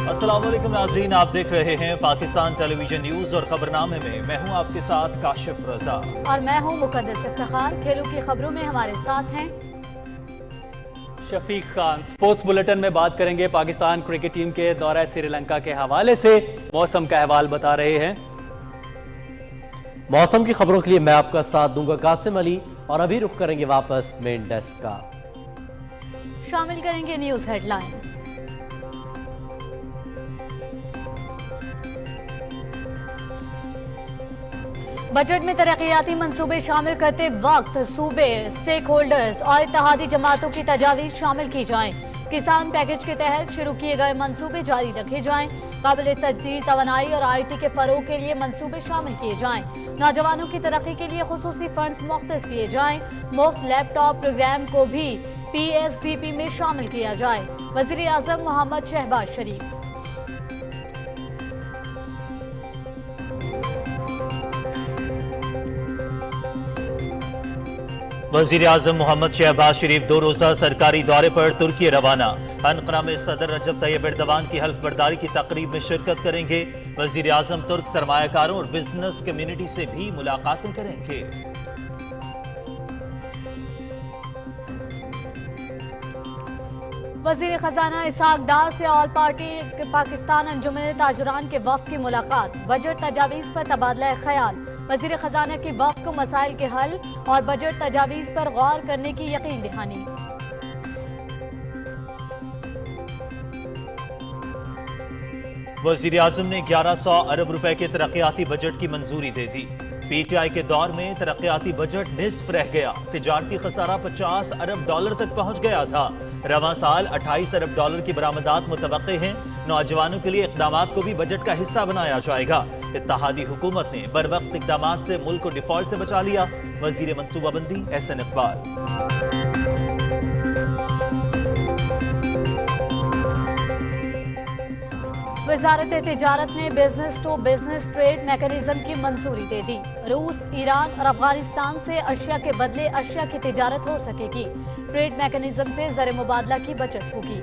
अस्सलाम वालेकुम नाज़रीन, आप देख रहे हैं पाकिस्तान टेलीविजन न्यूज़ और खबरनामे में मैं हूं आपके साथ काशिफ रजा और मैं हूं मुकद्दस इफ्तिखार। खेलों की खबरों में हमारे साथ हैं शफीक खान। स्पोर्ट्स बुलेटिन में बात करेंगे पाकिस्तान क्रिकेट टीम के दौरे श्रीलंका के हवाले से। मौसम का अहवाल बता रहे हैं। मौसम की खबरों के लिए मैं आपका साथ दूंगा कासिम अली, और अभी रुख करेंगे वापस मेन डेस्क का। शामिल करेंगे न्यूज़ हेडलाइंस। बजट में तरक्याती मंसूबे शामिल करते वक्त सूबे, स्टेक होल्डर्स और इत्तेहादी जमातों की तजावीज़ शामिल की जाएं। किसान पैकेज के तहत शुरू किए गए मंसूबे जारी रखे जाएं। काबिल तजदीद तवानाई और IT के फरोग के लिए मंसूबे शामिल किए जाएं। नौजवानों की तरक्की के लिए खुसूसी फंड्स मुख्तस किए जाएं। मुफ्त लैपटॉप प्रोग्राम को भी PSDP में शामिल किया जाए। वज़ीर आज़म मोहम्मद शहबाज शरीफ। वज़ीर आज़म मोहम्मद शहबाज शरीफ 2 रोज़ा सरकारी दौरे पर तुर्की रवाना। अनकरा में सदर रजब तैयब एर्दोगान की हल्फ बर्दारी की तकरीब में शिरकत करेंगे। वज़ीर आज़म तुर्क सरमायाकारों और बिजनेस कम्युनिटी से भी मुलाकातें करेंगे। वज़ीर खजाना इसहाक डार से ऑल पार्टी पाकिस्तान अंजुमन ताजरान के वफ्द की मुलाकात। बजट तजावीज़ पर तबादला ख्याल। वज़ीर खजाना की वफ्द को मसाइल के हल और बजट तजावीज़ पर गौर करने की यकीन दहानी। वज़ीर आज़म ने 1100 अरब रुपए के तरक्याती बजट की मंजूरी दे दी। PTI के दौर में तरक्याती बजट निस्फ रह गया। तिजारती खसारा 50 अरब डॉलर तक पहुंच गया था। रवां साल 28 अरब डॉलर की बरामदात मुतवक्के हैं। नौजवानों के लिए इक़दामात को भी बजट का हिस्सा बनाया जाएगा। इत्तेहादी हुकूमत ने बरवक्त इक़दामात से मुल्क को डिफॉल्ट से बचा लिया। वज़ीर मनसूबाबंदी SN इकबाल। वजारत तिजारत ने business to business trade mechanism की मंजूरी दे दी। रूस, ईरान और अफगानिस्तान से अशिया के बदले अशिया की तिजारत हो सकेगी। ट्रेड मैकेनिज्म से ज़र मुबादला की बचत होगी।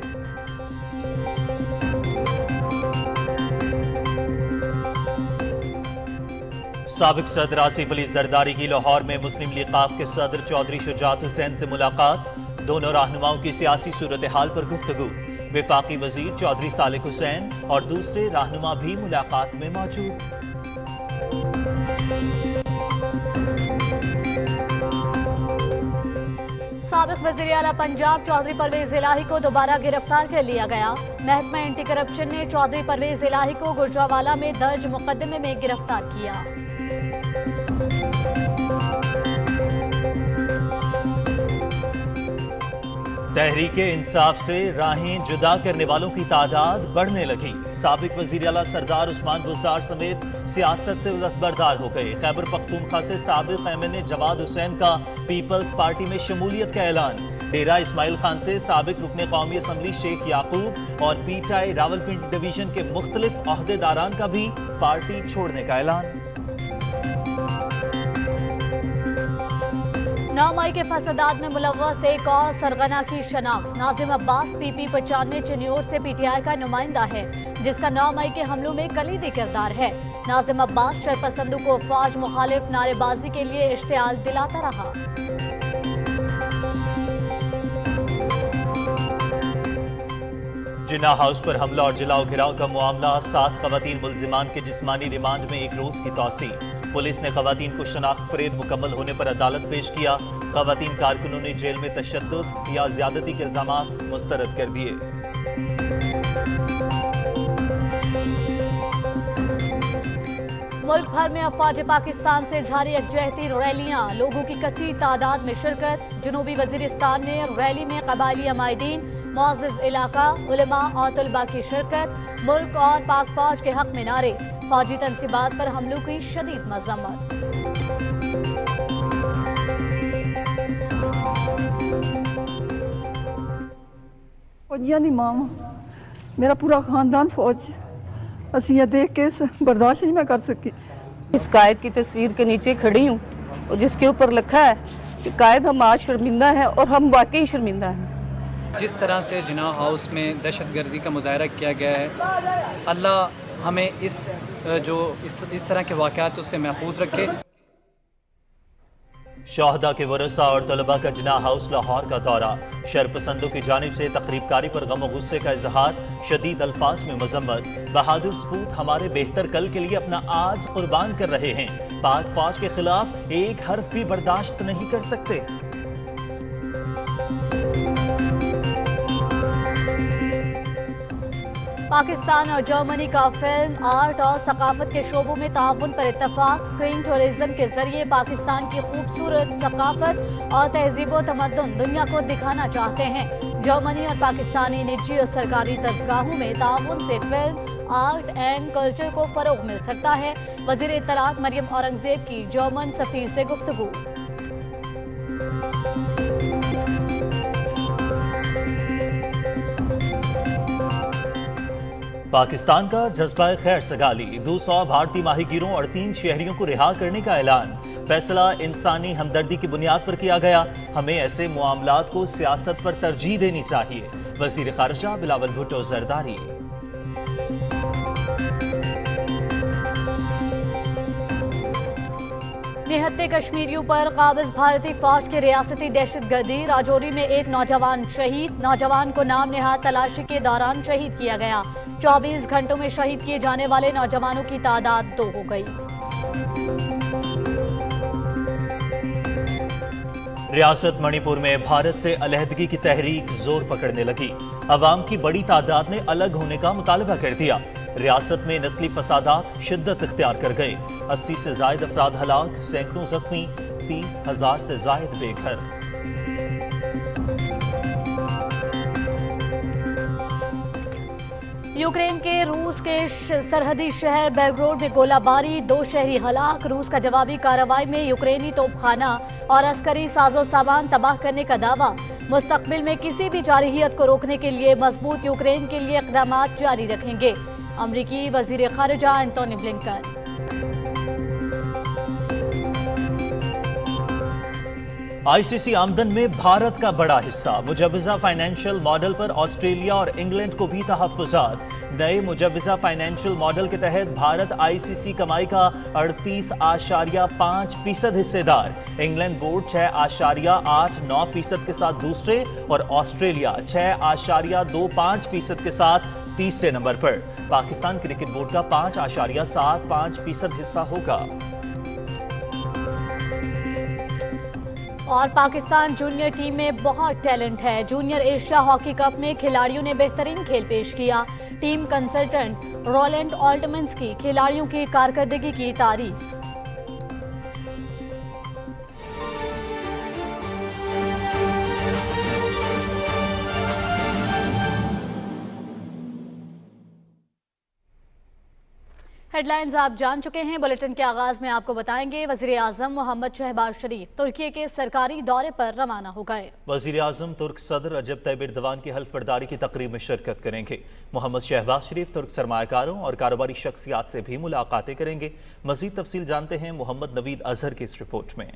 साबिक सदर आसिफ अली जरदारी की लाहौर में मुस्लिम लीग क़ाफ के सदर चौधरी शुजात हुसैन से मुलाकात। दोनों रहनुमाओं की सियासी सूरत हाल पर गुफ्तगू। वफाकी वजीर चौधरी सालिक हुसैन और दूसरे रहनुमा भी मुलाकात में मौजूद। साबिक वज़ीर आला पंजाब चौधरी परवेज इलाही को दोबारा गिरफ्तार कर लिया गया। महकमा एंटी करप्शन ने चौधरी परवेज इलाही को गुजरावाला में दर्ज मुकदमे में गिरफ्तार किया। तहरीके इंसाफ से राहें जुदा करने वालों की तादाद बढ़ने लगी। साबिक वज़ीर आला सरदार उस्मान बुज़दार समेत सियासत से दस्तबरदार हो गए। खैबर पख्तूनख्वा से साबिक MNA जवाद हुसैन का पीपल्स पार्टी में शमूलियत का ऐलान। डेरा इस्माइल खान से साबिक रुकने कौमी असम्बली शेख याकूब और PTI रावलपिंडी डिवीजन के मुख्तलिफ अहदेदारान का भी पार्टी छोड़ने का ऐलान। 9 मई के फसादात में मुलव्वस एक और सरगना की शनाख्त। नाजिम अब्बास PP 95 चिन्योर से PTI का नुमाइंदा है, जिसका 9 मई के हमलों में कलीदी किरदार है। नाजिम अब्बास शरपसंदों को फौज मुखालिफ नारेबाजी के लिए इश्तियाल दिलाता रहा। जिन्ना हाउस पर हमला और जलाओ घिराव का मामला। 7 खवातीन मुल्जिमान के जिस्मानी रिमांड में 1 रोज की तौसी। पुलिस ने खवातीन को शनाख्त परेड मुकम्मल होने पर अदालत पेश किया। खवातीन कारकुनों ने जेल में तशद्दुद या ज्यादती के इल्जामात मुस्तरद कर दिए। मुल्क भर में अफवाज पाकिस्तान से इजहार यकजहती रैलियां। लोगों की कसीर तादाद में शिरकत। जनूबी वजीरिस्तान में रैली में कबायली अमायदीन, मुअज़्ज़ज़ इलाका, उलमा और तलबा की शिरकत। मुल्क और पाक फौज के हक में नारे। फौजी तनसीबात पर हमलों की शदीद मज़म्मत। फौजियां दी मां, मेरा पूरा खानदान फौज। असी ये देख के बर्दाश्त नहीं मैं कर सकी। इस कायद की तस्वीर के नीचे खड़ी हूँ और जिसके ऊपर लिखा है कि कायद हम आज शर्मिंदा हैं, और हम वाकई शर्मिंदा हैं। جس طرح سے جناح ہاؤس میں دہشت گردی کا مظاہرہ کیا گیا ہے، اللہ ہمیں اس طرح کے واقعات سے محفوظ رکھے۔ شہداء کے ورثاء اور طلباء کا جناح ہاؤس لاہور کا دورہ، شرپسندوں کی جانب سے تقریب کاری پر غم و غصے کا اظہار، شدید الفاظ میں مذمت۔ بہادر سپوت ہمارے بہتر کل کے لیے اپنا آج قربان کر رہے ہیں، پاک فوج کے خلاف ایک حرف بھی برداشت نہیں کر سکتے۔ پاکستان اور جرمنی کا فلم، آرٹ اور ثقافت کے شعبوں میں تعاون پر اتفاق، اسکرین ٹورزم کے ذریعے پاکستان کی خوبصورت ثقافت اور تہذیب و تمدن دنیا کو دکھانا چاہتے ہیں۔ جرمنی اور پاکستانی نجی اور سرکاری درسگاہوں میں تعاون سے فلم، آرٹ اینڈ کلچر کو فروغ مل سکتا ہے۔ وزیر اطلاعات مریم اورنگزیب کی جرمن سفیر سے گفتگو۔ پاکستان کا جذبہ خیر سگالی، 200 بھارتی ماہی گیروں اور 3 شہریوں کو رہا کرنے کا اعلان۔ فیصلہ انسانی ہمدردی کی بنیاد پر کیا گیا، ہمیں ایسے معاملات کو سیاست پر ترجیح دینی چاہیے، وزیر خارجہ بلاول بھٹو زرداری۔ نہتے کشمیریوں پر قابض بھارتی فوج کی ریاستی دہشت گردی، راجوری میں ایک نوجوان شہید، نوجوان کو نام نہاد تلاشی کے دوران شہید کیا گیا۔ 24 گھنٹوں میں شہید کیے جانے والے نوجوانوں کی تعداد 2 ہو گئی۔ ریاست منی پور میں بھارت سے علیحدگی کی تحریک زور پکڑنے لگی، عوام کی بڑی تعداد نے الگ ہونے کا مطالبہ کر دیا۔ ریاست میں نسلی فسادات شدت اختیار کر گئے، 80 سے زائد افراد ہلاک، سینکڑوں زخمی، 30,000 سے زائد بے گھر۔ یوکرین کے روس کے سرحدی شہر بیلگروڈ میں گولہ باری، 2 شہری ہلاک، روس کا جوابی کارروائی میں یوکرینی توپ خانہ اور عسکری ساز و سامان تباہ کرنے کا دعویٰ۔ مستقبل میں کسی بھی جارحیت کو روکنے کے لیے مضبوط یوکرین کے لیے اقدامات جاری رکھیں گے، امریکی وزیر خارجہ اینٹونی بلنکن۔ آئی سی سی آمدن میں بھارت کا بڑا حصہ، مجوزہ فائنینشل ماڈل پر آسٹریلیا اور انگلینڈ کو بھی تحفظات۔ نئے مجوزہ فائنینشل ماڈل کے تحت بھارت آئی سی سی کمائی کا 38.5% حصے دار، انگلینڈ بورڈ 6.89% کے ساتھ دوسرے اور آسٹریلیا 6.25% کے ساتھ تیسرے نمبر پر۔ پاکستان کرکٹ بورڈ کا 5.75% حصہ ہوگا۔ اور پاکستان جونیئر ٹیم میں بہت ٹیلنٹ ہے، جونیئر ایشیا ہاکی کپ میں کھلاڑیوں نے بہترین کھیل پیش کیا، ٹیم کنسلٹنٹ رولینڈ آلٹمنز کی کھلاڑیوں کی کارکردگی کی تعریف۔ ہیڈ لائنز آپ جان چکے ہیں، بلیٹن کے آغاز میں آپ کو بتائیں گے وزیر اعظم محمد شہباز شریف ترکی کے سرکاری دورے پر روانہ ہو گئے۔ وزیر اعظم ترک صدر رجب طیب ایردوان کی حلف برداری کی تقریب میں شرکت کریں گے۔ محمد شہباز شریف ترک سرمایہ کاروں اور کاروباری شخصیات سے بھی ملاقاتیں کریں گے۔ مزید تفصیل جانتے ہیں محمد نوید اظہر کی اس رپورٹ میں۔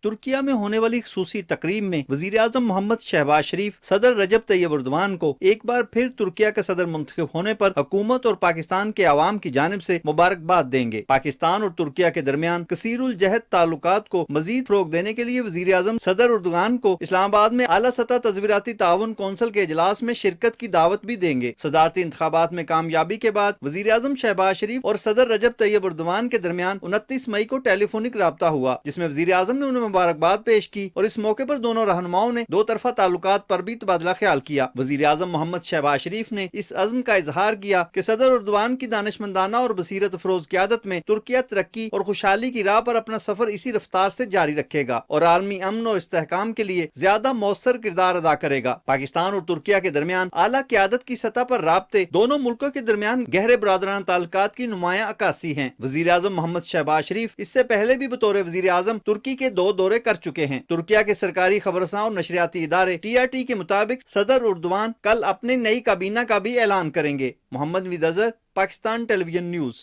ترکیہ میں ہونے والی خصوصی تقریب میں وزیر اعظم محمد شہباز شریف صدر رجب طیب ایردوان کو ایک بار پھر ترکیہ کا صدر منتخب ہونے پر حکومت اور پاکستان کے عوام کی جانب سے مبارکباد دیں گے۔ پاکستان اور ترکیہ کے درمیان کثیر الجہت تعلقات کو مزید فروغ دینے کے لیے وزیر اعظم صدر ایردوان کو اسلام آباد میں اعلیٰ سطح تصویراتی تعاون کونسل کے اجلاس میں شرکت کی دعوت بھی دیں گے۔ صدارتی انتخابات میں کامیابی کے بعد وزیر اعظم شہباز شریف اور صدر رجب طیب ایردوان کے درمیان 29 مئی کو ٹیلی فونک رابطہ ہوا، جس میں وزیر اعظم نے انہیں مبارکباد پیش کی اور اس موقع پر دونوں رہنماؤں نے 2 طرفہ تعلقات پر بھی تبادلہ خیال کیا۔ وزیر اعظم محمد شہباز شریف نے اس عزم کا اظہار کیا کہ صدر ایردوان کی دانشمندانہ اور بصیرت افروز قیادت میں ترکیہ ترقی اور خوشحالی کی راہ پر اپنا سفر اسی رفتار سے جاری رکھے گا اور عالمی امن اور استحکام کے لیے زیادہ مؤثر کردار ادا کرے گا۔ پاکستان اور ترکیہ کے درمیان اعلیٰ قیادت کی سطح پر رابطے دونوں ملکوں کے درمیان گہرے برادرانہ تعلقات کی نمایاں عکاسی ہیں۔ وزیر اعظم محمد شہباز شریف اس سے پہلے بھی بطور وزیر اعظم ترکی کے 2 دورے کر چکے ہیں۔ ترکیہ کے سرکاری خبرساں اور نشریاتی ادارے TRT کے مطابق صدر ایردوان کل اپنی نئی کابینہ کا بھی اعلان کریں گے۔ محمد نوید اظہر، پاکستان ٹیلی ویژن نیوز۔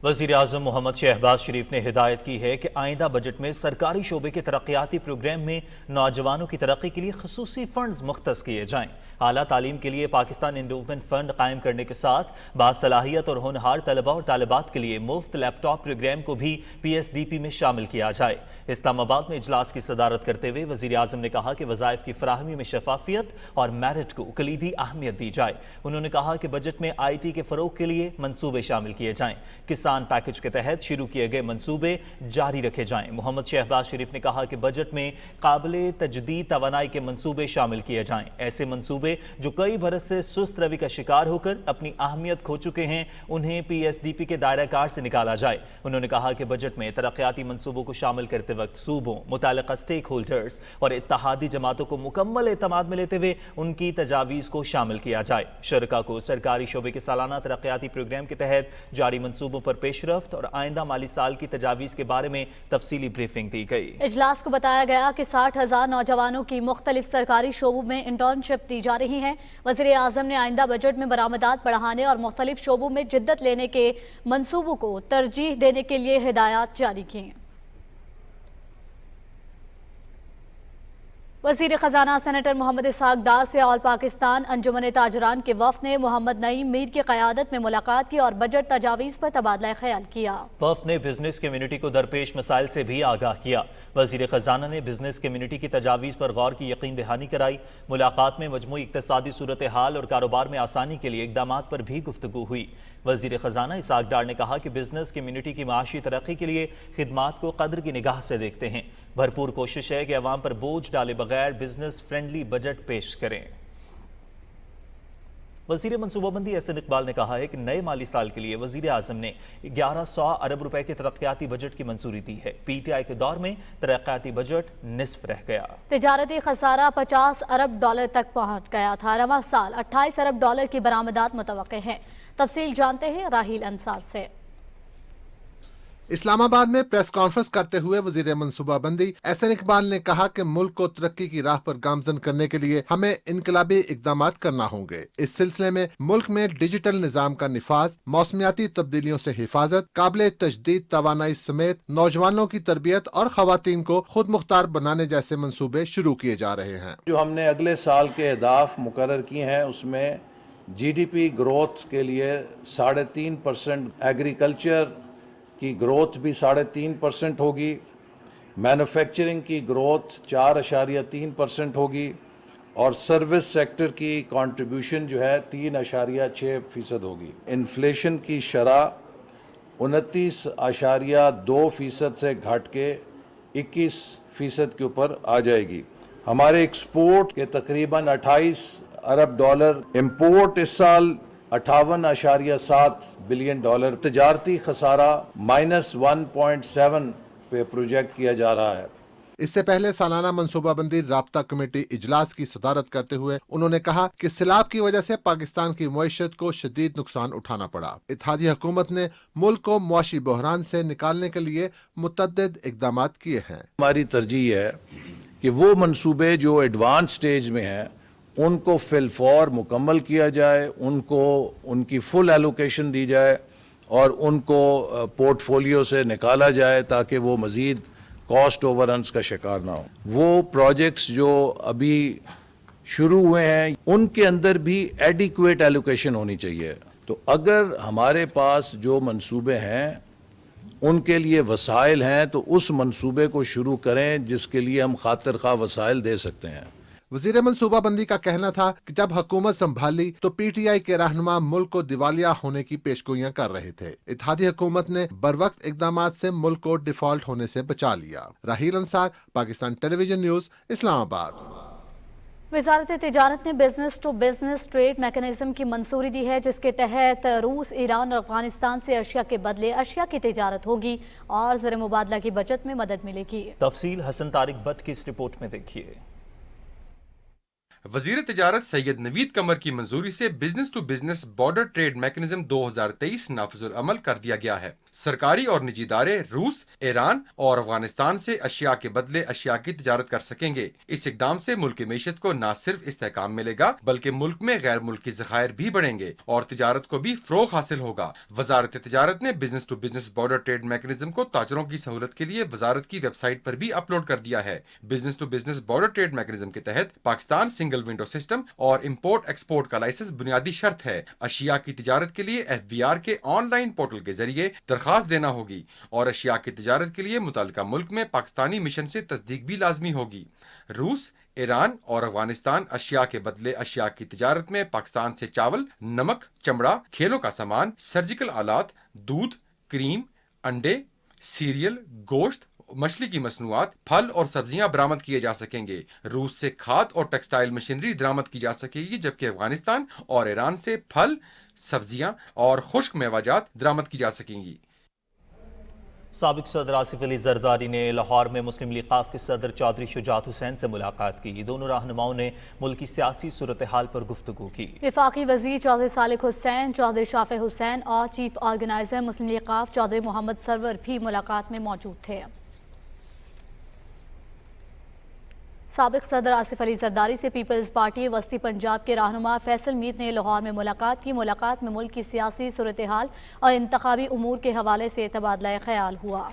वज़ीर आज़म मोहम्मद शहबाज शरीफ ने हिदायत की है कि आइंदा बजट में सरकारी शोबे के तरक्याती प्रोग्राम में नौजवानों की तरक्की के लिए खसूसी फंड्स मुख्तस किए जाएं। आला तालीम के लिए पाकिस्तान इंडोवमेंट फंड कायम करने के साथ बासलाहियत और होनहार तलबा और तालिबात के लिए मुफ्त लैपटॉप प्रोग्राम को भी PSDP में शामिल किया जाए। इस्लामाबाद में इजलास की सदारत करते हुए वज़ीर आज़म ने कहा कि वज़ाइफ की फराहमी में शफाफियत और मेरिट को कलीदी अहमियत दी जाए। उन्होंने कहा कि बजट में IT के फ़रोग के लिए मंसूबे शामिल किए जाएं। किसान पैकेज के तहत शुरू किए गए मंसूबे जारी रखे जाएं। मोहम्मद शहबाज शरीफ ने कहा कि बजट में काबिल तजदीद तवानाई के मंसूबे शामिल किए जाएं। ऐसे मंसूबे जो कई बरस से सुस्त रवि का शिकार होकर अपनी अहमियत खो चुके हैं, उन्हें PSDP के दायरा कार से निकाला जाए। उन्होंने कहा कि बजट में तरक्याती मंसूबों को शामिल करते वक्त सूबों, मुताल्लिका स्टेक होल्डर्स और इत्तेहादी जमातों को मुकम्मल एतमाद में लेते हुए उनकी तजावीज़ को शामिल किया जाए। शरका को सरकारी शोबे के सालाना तरक्याती प्रोग्राम के तहत जारी मंसूबों पर पेशरफ्त और आइंदा माली साल की तजावीज़ के बारे में तफसीली ब्रीफिंग दी गई। इजलास को बताया गया कि 60,000 नौजवानों की मुख्तलिफ सरकारी शोबों में इंटर्नशिप दी जा रही है। वज़ीर आज़म ने आइंदा बजट में बरामदात बढ़ाने और मुख्तलिफ शोबों में जिद्दत लेने के मंसूबों को तरजीह देने के लिए हिदायत जारी की। वज़ीर ख़जाना सेनेटर मोहम्मद इसहाक डार से ऑल पाकिस्तान अंजुमन ताजरान के वफ़द ने मोहम्मद नईम मीर की क़यादत में मुलाकात की और बजट तजावीज़ पर तबादला ख्याल किया। वफ़द ने बिजनेस कम्युनिटी को दरपेश मसाइल से भी आगाह किया। वज़ीर ख़जाना ने बिजनेस कम्युनिटी की तजावीज़ पर गौर की यकीन दहानी कराई। मुलाकात में मजमूई इक़्तिसादी सूरत हाल और कारोबार में आसानी के लिए इक़दामात पर भी गुफ्तगू हुई। वज़ीर ख़जाना इसहाक डार ने कहा कि बिजनेस कम्युनिटी की माशी तरक्की के लिए खिदमात को कदर की निगाह से देखते हैं। भरपूर कोशिश है कि अवाम पर बोझ डाले बगैर बिजनेस फ्रेंडली बजट पेश करें। वज़ीर मनसूबाबंदी एहसन इकबाल ने कहा है कि नए माली साल के लिए वज़ीर आज़म ने 1100 अरब रुपए के तरक्याती बजट की मंजूरी दी है। PTI के दौर में तरक्याती बजट निस्फ रह गया। तिजारती खसारा 50 अरब डॉलर तक पहुंच गया था। रवां साल 28 अरब डॉलर की बरामदात मुतवक्के हैं। तफसील जानते हैं राहील अंसार से। इस्लामाबाद में प्रेस कॉन्फ्रेंस करते हुए वजीर मनसूबाबंदी एहसन इकबाल ने कहा कि मुल्क को तरक्की की राह पर गामजन करने के लिए हमें इनकलाबी इकदामात करना होंगे। इस सिलसिले में मुल्क में डिजिटल निज़ाम का निफाज, मौसमियाती तब्दीलियों से हिफाजत, काबिल तजदीद तवानाई समेत नौजवानों की तरबियत और खवातीन को खुद मुख्तार बनाने जैसे मंसूबे शुरू किए जा रहे हैं। जो हमने अगले साल के अहदाफ मुकर्रर किए हैं उसमें GDP ग्रोथ के लिए 3.5%, एग्रीकल्चर की ग्रोथ भी 3.5% होगी, मैन्युफैक्चरिंग की ग्रोथ 4.3% होगी और सर्विस सेक्टर की कंट्रीब्यूशन जो है 3.6% होगी। इन्फ्लेशन की शरह 29.2% से घट के 21% के ऊपर आ जाएगी। हमारे एक्सपोर्ट के तकरीबन 28 अरब डॉलर, इंपोर्ट इस साल 58.7 बिलियन डॉलर, तजारती खसारा -1.7 पे प्रोजेक्ट किया जा रहा है। इससे पहले सालाना मनसूबाबंदी राब्ता कमेटी इजलास की सदारत करते हुए उन्होंने कहा कि सैलाब की वजह से पाकिस्तान की मईशत को शदीद नुकसान उठाना पड़ा। इत्तेहादी हुकूमत ने मुल्क को मुआशी बहरान से निकालने के लिए मुतअद्दिद इक़दामात किए हैं। हमारी तरजीह है कि वो मंसूबे जो एडवांस स्टेज में हैं उनको फिलफौर मुकम्मल किया जाए, उनको उनकी फुल एलोकेशन दी जाए और उनको पोर्टफोलियो से निकाला जाए ताकि वो मज़ीद कॉस्ट ओवररन्स का शिकार ना हो। वो प्रोजेक्ट्स जो अभी शुरू हुए हैं उनके अंदर भी एडिक्वेट एलोकेशन होनी चाहिए। तो अगर हमारे पास जो मंसूबे हैं उनके लिए वसाइल हैं तो उस मंसूबे को शुरू करें जिसके लिए हम खातिर खा वसाइल दे सकते हैं। वजीर मनसूबाबंदी का कहना था कि जब हुकूमत संभाली तो PTI के रहनुमा मुल्क को दिवालिया होने की पेशगोइयां कर रहे थे। इत्तेहादी हुकूमत ने बरवक्त इकदामात से मुल्क को डिफॉल्ट होने से बचा लिया। Raheel Ansar, Pakistan television news, Islamabad. वजारत तिजारत ने business to business trade mechanism की मंजूरी दी है, जिसके तहत रूस, ईरान और अफगानिस्तान से अशिया के बदले अशिया की तिजारत होगी और ज़र मुबादला की बचत में मदद मिलेगी। तफसील हसन तारिक भट्ट की इस रिपोर्ट में देखिए। वजीर तिजारत सैयद नवीद कमर की मंजूरी से business to business border trade mechanism 2023 नाफिजुल अमल कर दिया गया है। सरकारी और निजी इदारे रूस, ईरान और अफगानिस्तान से अशिया के बदले अशिया की तिजारत कर सकेंगे। इस इकदाम से मुल्क की मीशत को न सिर्फ इस्तेहकाम मिलेगा बल्कि मुल्क में गैर मुल्की ज़खायर भी बढ़ेंगे और तिजारत को भी फ़रोग़ हासिल होगा। वजारत तिजारत ने business to business border trade mechanism को ताजरों की सहूलत के लिए वजारत की वेबसाइट पर भी अपलोड कर दिया है। Business to business border trade mechanism के तहत पाकिस्तान सिंगल विंडो सिस्टम और इंपोर्ट एक्सपोर्ट का लाइसेंस बुनियादी शर्त है। अशिया की तिजारत के लिए FBR के ऑनलाइन पोर्टल के जरिए दरखास्त देना होगी और अशिया की तिजारत के लिए मुतालिका मुल्क में पाकिस्तानी मिशन से तस्दीक भी लाजमी होगी। रूस, ईरान और अफगानिस्तान अशिया के बदले अशिया की तिजारत में पाकिस्तान से चावल, नमक, चमड़ा, खेलों का सामान, सर्जिकल आलात, दूध, क्रीम, अंडे, सीरियल, गोश्त, मछली की मसनूआत, फल और सब्जियां बरामद किए जा सकेंगे। रूस से खाद और टेक्सटाइल मशीनरी बरामद की जा सकेगी, जबकि अफगानिस्तान और ईरान से फल, सब्जियां और खुश्क मेवाजात बरामद की जा सकेंगी। साबिक सदर आसिफ अली जरदारी ने लाहौर में मुस्लिम लीग काफ के सदर चौधरी शुजात हुसैन से मुलाकात की। दोनों रहनुमाओं ने मुल्क की सियासी सूरत हाल पर गुफ्तगू की। वफाकी वजीर चौधरी सालिक हुसैन, चौधरी शाफे हुसैन और चीफ ऑर्गेनाइजर मुस्लिम लीग काफ चौधरी मोहम्मद सरवर भी मुलाकात में मौजूद थे। साबिक सदर आसिफ अली जरदारी से पीपल्स पार्टी वस्ती पंजाब के रहनुमा फैसल मीर ने लाहौर में मुलाकात की। मुलाकात में मुल्क की सियासी सूरत हाल और इंतखाबी उमूर के हवाले से तबादला ख्याल हुआ।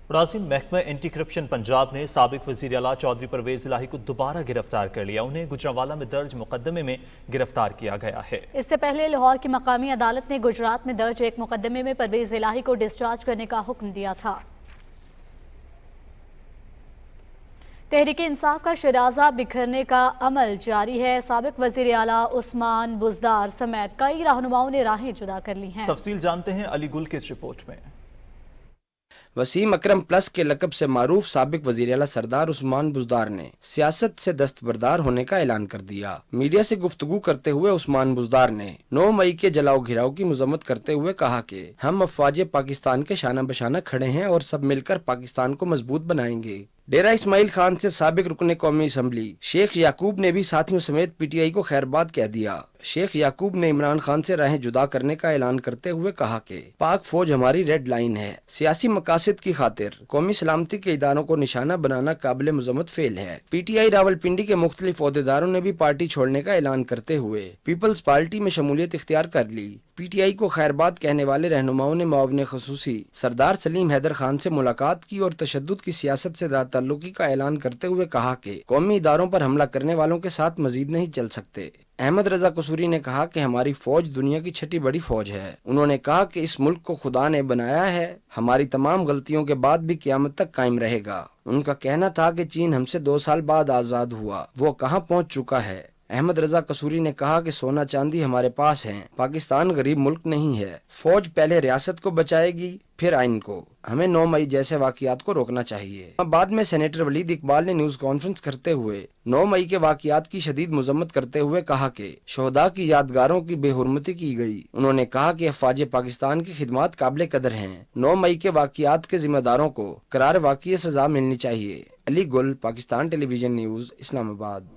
मुलाजिम महकमा एंटी करप्शन पंजाब ने साबिक वज़ीर आला चौधरी परवेज इलाही को दोबारा गिरफ्तार कर लिया। उन्हें गुजरांवाला में दर्ज मुकदमे में गिरफ्तार किया गया है। इससे पहले लाहौर की मकामी अदालत ने गुजरात में दर्ज एक मुकदमे में परवेज इलाही को डिस्चार्ज करने का हुक्म दिया था। तहरीक इंसाफ का शराजा बिखरने का अमल जारी है। साबिक वज़ीर आला उस्मान बुज़दार समेत कई रहनुमाओं ने राहें जुदा कर ली हैं। तफसील जानते हैं अली गुल की इस रिपोर्ट में। वसीम अकरम प्लस के लकब से मारूफ साबिक वज़ीर आला सरदार उस्मान बुज़दार ने सियासत से दस्तबरदार होने का ऐलान कर दिया। मीडिया से गुफ्तगू करते हुए उस्मान बुज़दार ने 9 मई के जलाओ घिराव की मजम्मत करते हुए कहा कि हम अफवाज पाकिस्तान के शाना बशाना खड़े हैं और सब मिलकर पाकिस्तान को मजबूत बनाएंगे। डेरा इस्माइल खान से साबिक रुकन कौमी असम्बली शेख याकूब ने भी साथियों समेत PTI को खैरबाद कह दिया। शेख याकूब ने इमरान खान से राहें जुदा करने का ऐलान करते हुए कहा कि पाक फौज हमारी रेड लाइन है। सियासी मकासद की खातिर कौमी सलामती के इदारों को निशाना बनाना काबिल मजम्मत फेल है। PTI रावलपिंडी के मुख्तलिफ ओहदेदारों ने भी पार्टी छोड़ने का ऐलान करते हुए पीपल्स पार्टी में शमूलियत इख्तियार कर ली। PTI को खैरबाद कहने वाले रहनुमाओं ने मुआविन खसूसी सरदार सलीम हैदर खान से मुलाकात की और तशद्दुद की सियासत से ताल्लुकी का ऐलान करते हुए कहा कि कौमी इदारों पर हमला करने वालों के साथ मजीद नहीं चल सकते। अहमद रजा कसूरी ने कहा कि हमारी फौज दुनिया की 6ठी बड़ी फौज है। उन्होंने कहा कि इस मुल्क को खुदा ने बनाया है, हमारी तमाम गलतियों के बाद भी क़यामत तक कायम रहेगा। उनका कहना था कि चीन हमसे 2 साल बाद आज़ाद हुआ, वो कहाँ पहुँच चुका है। अहमद रजा कसूरी ने कहा कि सोना चांदी हमारे पास है, पाकिस्तान गरीब मुल्क नहीं है। फौज पहले रियासत को बचाएगी फिर आइन को। हमें 9 मई जैसे वाक़ियात को रोकना चाहिए। बाद में सेनेटर वलीद इकबाल ने न्यूज कॉन्फ्रेंस करते हुए 9 मई के वाक़ियात की शदीद मजम्मत करते हुए कहा कि शोहदा की यादगारों की बेहुरमती की गई। उन्होंने कहा कि अफवाज पाकिस्तान की खिदमत काबिल कदर हैं। 9 मई के वाक़ियात के जिम्मेदारों को करार वाक़ई सजा मिलनी चाहिए। अली गुल, पाकिस्तान टेलीविजन न्यूज, इस्लामाबाद।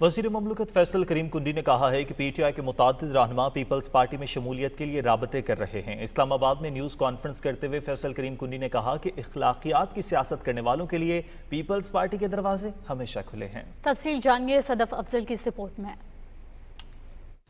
वज़ीर ममलकत फैसल करीम कुंडी ने कहा है कि PTI के मुतादिद रहनुमा पीपल्स पार्टी में शमूलियत के लिए राबते कर रहे हैं। इस्लामाबाद में न्यूज़ कॉन्फ्रेंस करते हुए फैसल करीम कुंडी ने कहा कि इखलाकियात की सियासत करने वालों के लिए पीपल्स पार्टी के दरवाजे हमेशा खुले हैं। तफसील जानिए सदफ अफजल की इस रिपोर्ट में।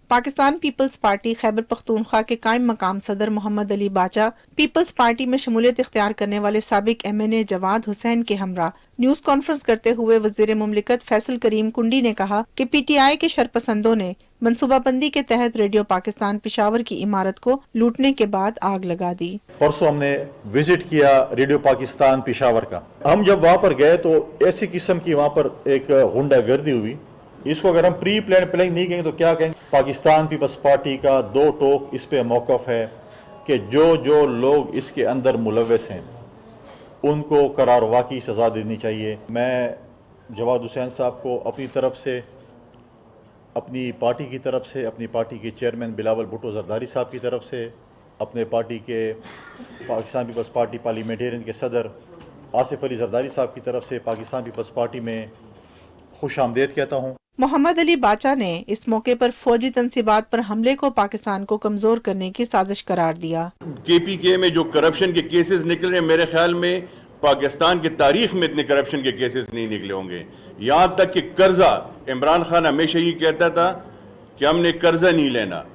पाकिस्तान पीपल्स पार्टी खैबर पख्तूनख्वा के कायम मकाम सदर मोहम्मद अली बाचा पीपल्स पार्टी में शमूलियत इख्तियार करने वाले साबिक MNA जवाद हुसैन के हमरा न्यूज कॉन्फ्रेंस करते हुए वज़ीर मुमलिकत फैसल करीम कुंडी ने कहा कि PTI के शरपसंदों ने मनसूबाबंदी के तहत रेडियो पाकिस्तान पेशावर की इमारत को लूटने के बाद आग लगा दी। परसों हमने विजिट किया रेडियो पाकिस्तान पेशावर का। हम जब वहाँ पर गए तो ऐसी किस्म की वहाँ पर एक गुंडागर्दी हुई। इसको अगर हम प्री प्लान प्लानिंग नहीं कहेंगे तो क्या कहेंगे। पाकिस्तान पीपल्स पार्टी का 2 टोक इस पे मौक़िफ़ है कि जो लोग इसके अंदर मुलव्वस हैं उनको करार वाक़ई सज़ा देनी चाहिए। मैं जवाद हुसैन साहब को अपनी तरफ से, अपनी पार्टी की तरफ से, अपनी पार्टी के चेयरमैन बिलावल भुट्टो जरदारी साहब की तरफ से, अपने पार्टी के पाकिस्तान पीपल्स पार्टी पार्लियामेंटेरियन के सदर आसिफ अली जरदारी साहब की तरफ से पाकिस्तान पीपल्स पार्टी में खुश आमदेद कहता हूँ। मोहम्मद अली बाचा ने इस मौके पर फौजी तंसीबात पर हमले को पाकिस्तान को कमजोर करने की साजिश करार दिया। KPK में जो करप्शन के केसेस निकले, मेरे ख्याल में पाकिस्तान की तारीख में इतने करप्शन के केसेस नहीं निकले होंगे। यहाँ तक कि कर्जा, इमरान खान हमेशा ये कहता था कि हमने कर्जा नहीं लेना।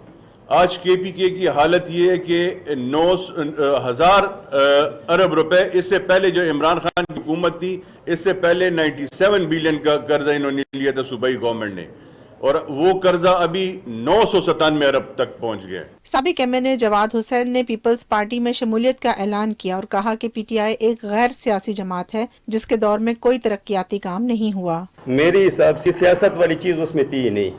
आज KPK की हालत ये है कि 9,000 अरब रुपए, इससे पहले जो इमरान खान की हुकूमत थी, इससे पहले 97 बिलियन का कर्जा इन्होंने लिया था सूबाई गवर्नमेंट ने, और वो कर्जा अभी 997 अरब तक पहुंच गया। साबिक MNA जवाद हुसैन ने पीपल्स पार्टी में शमूलियत का ऐलान किया और कहा कि PTI एक गैर सियासी जमात है जिसके दौर में कोई तरक्याती काम नहीं हुआ। मेरे हिसाब से सियासत वाली चीज उसमें थी ही नहीं।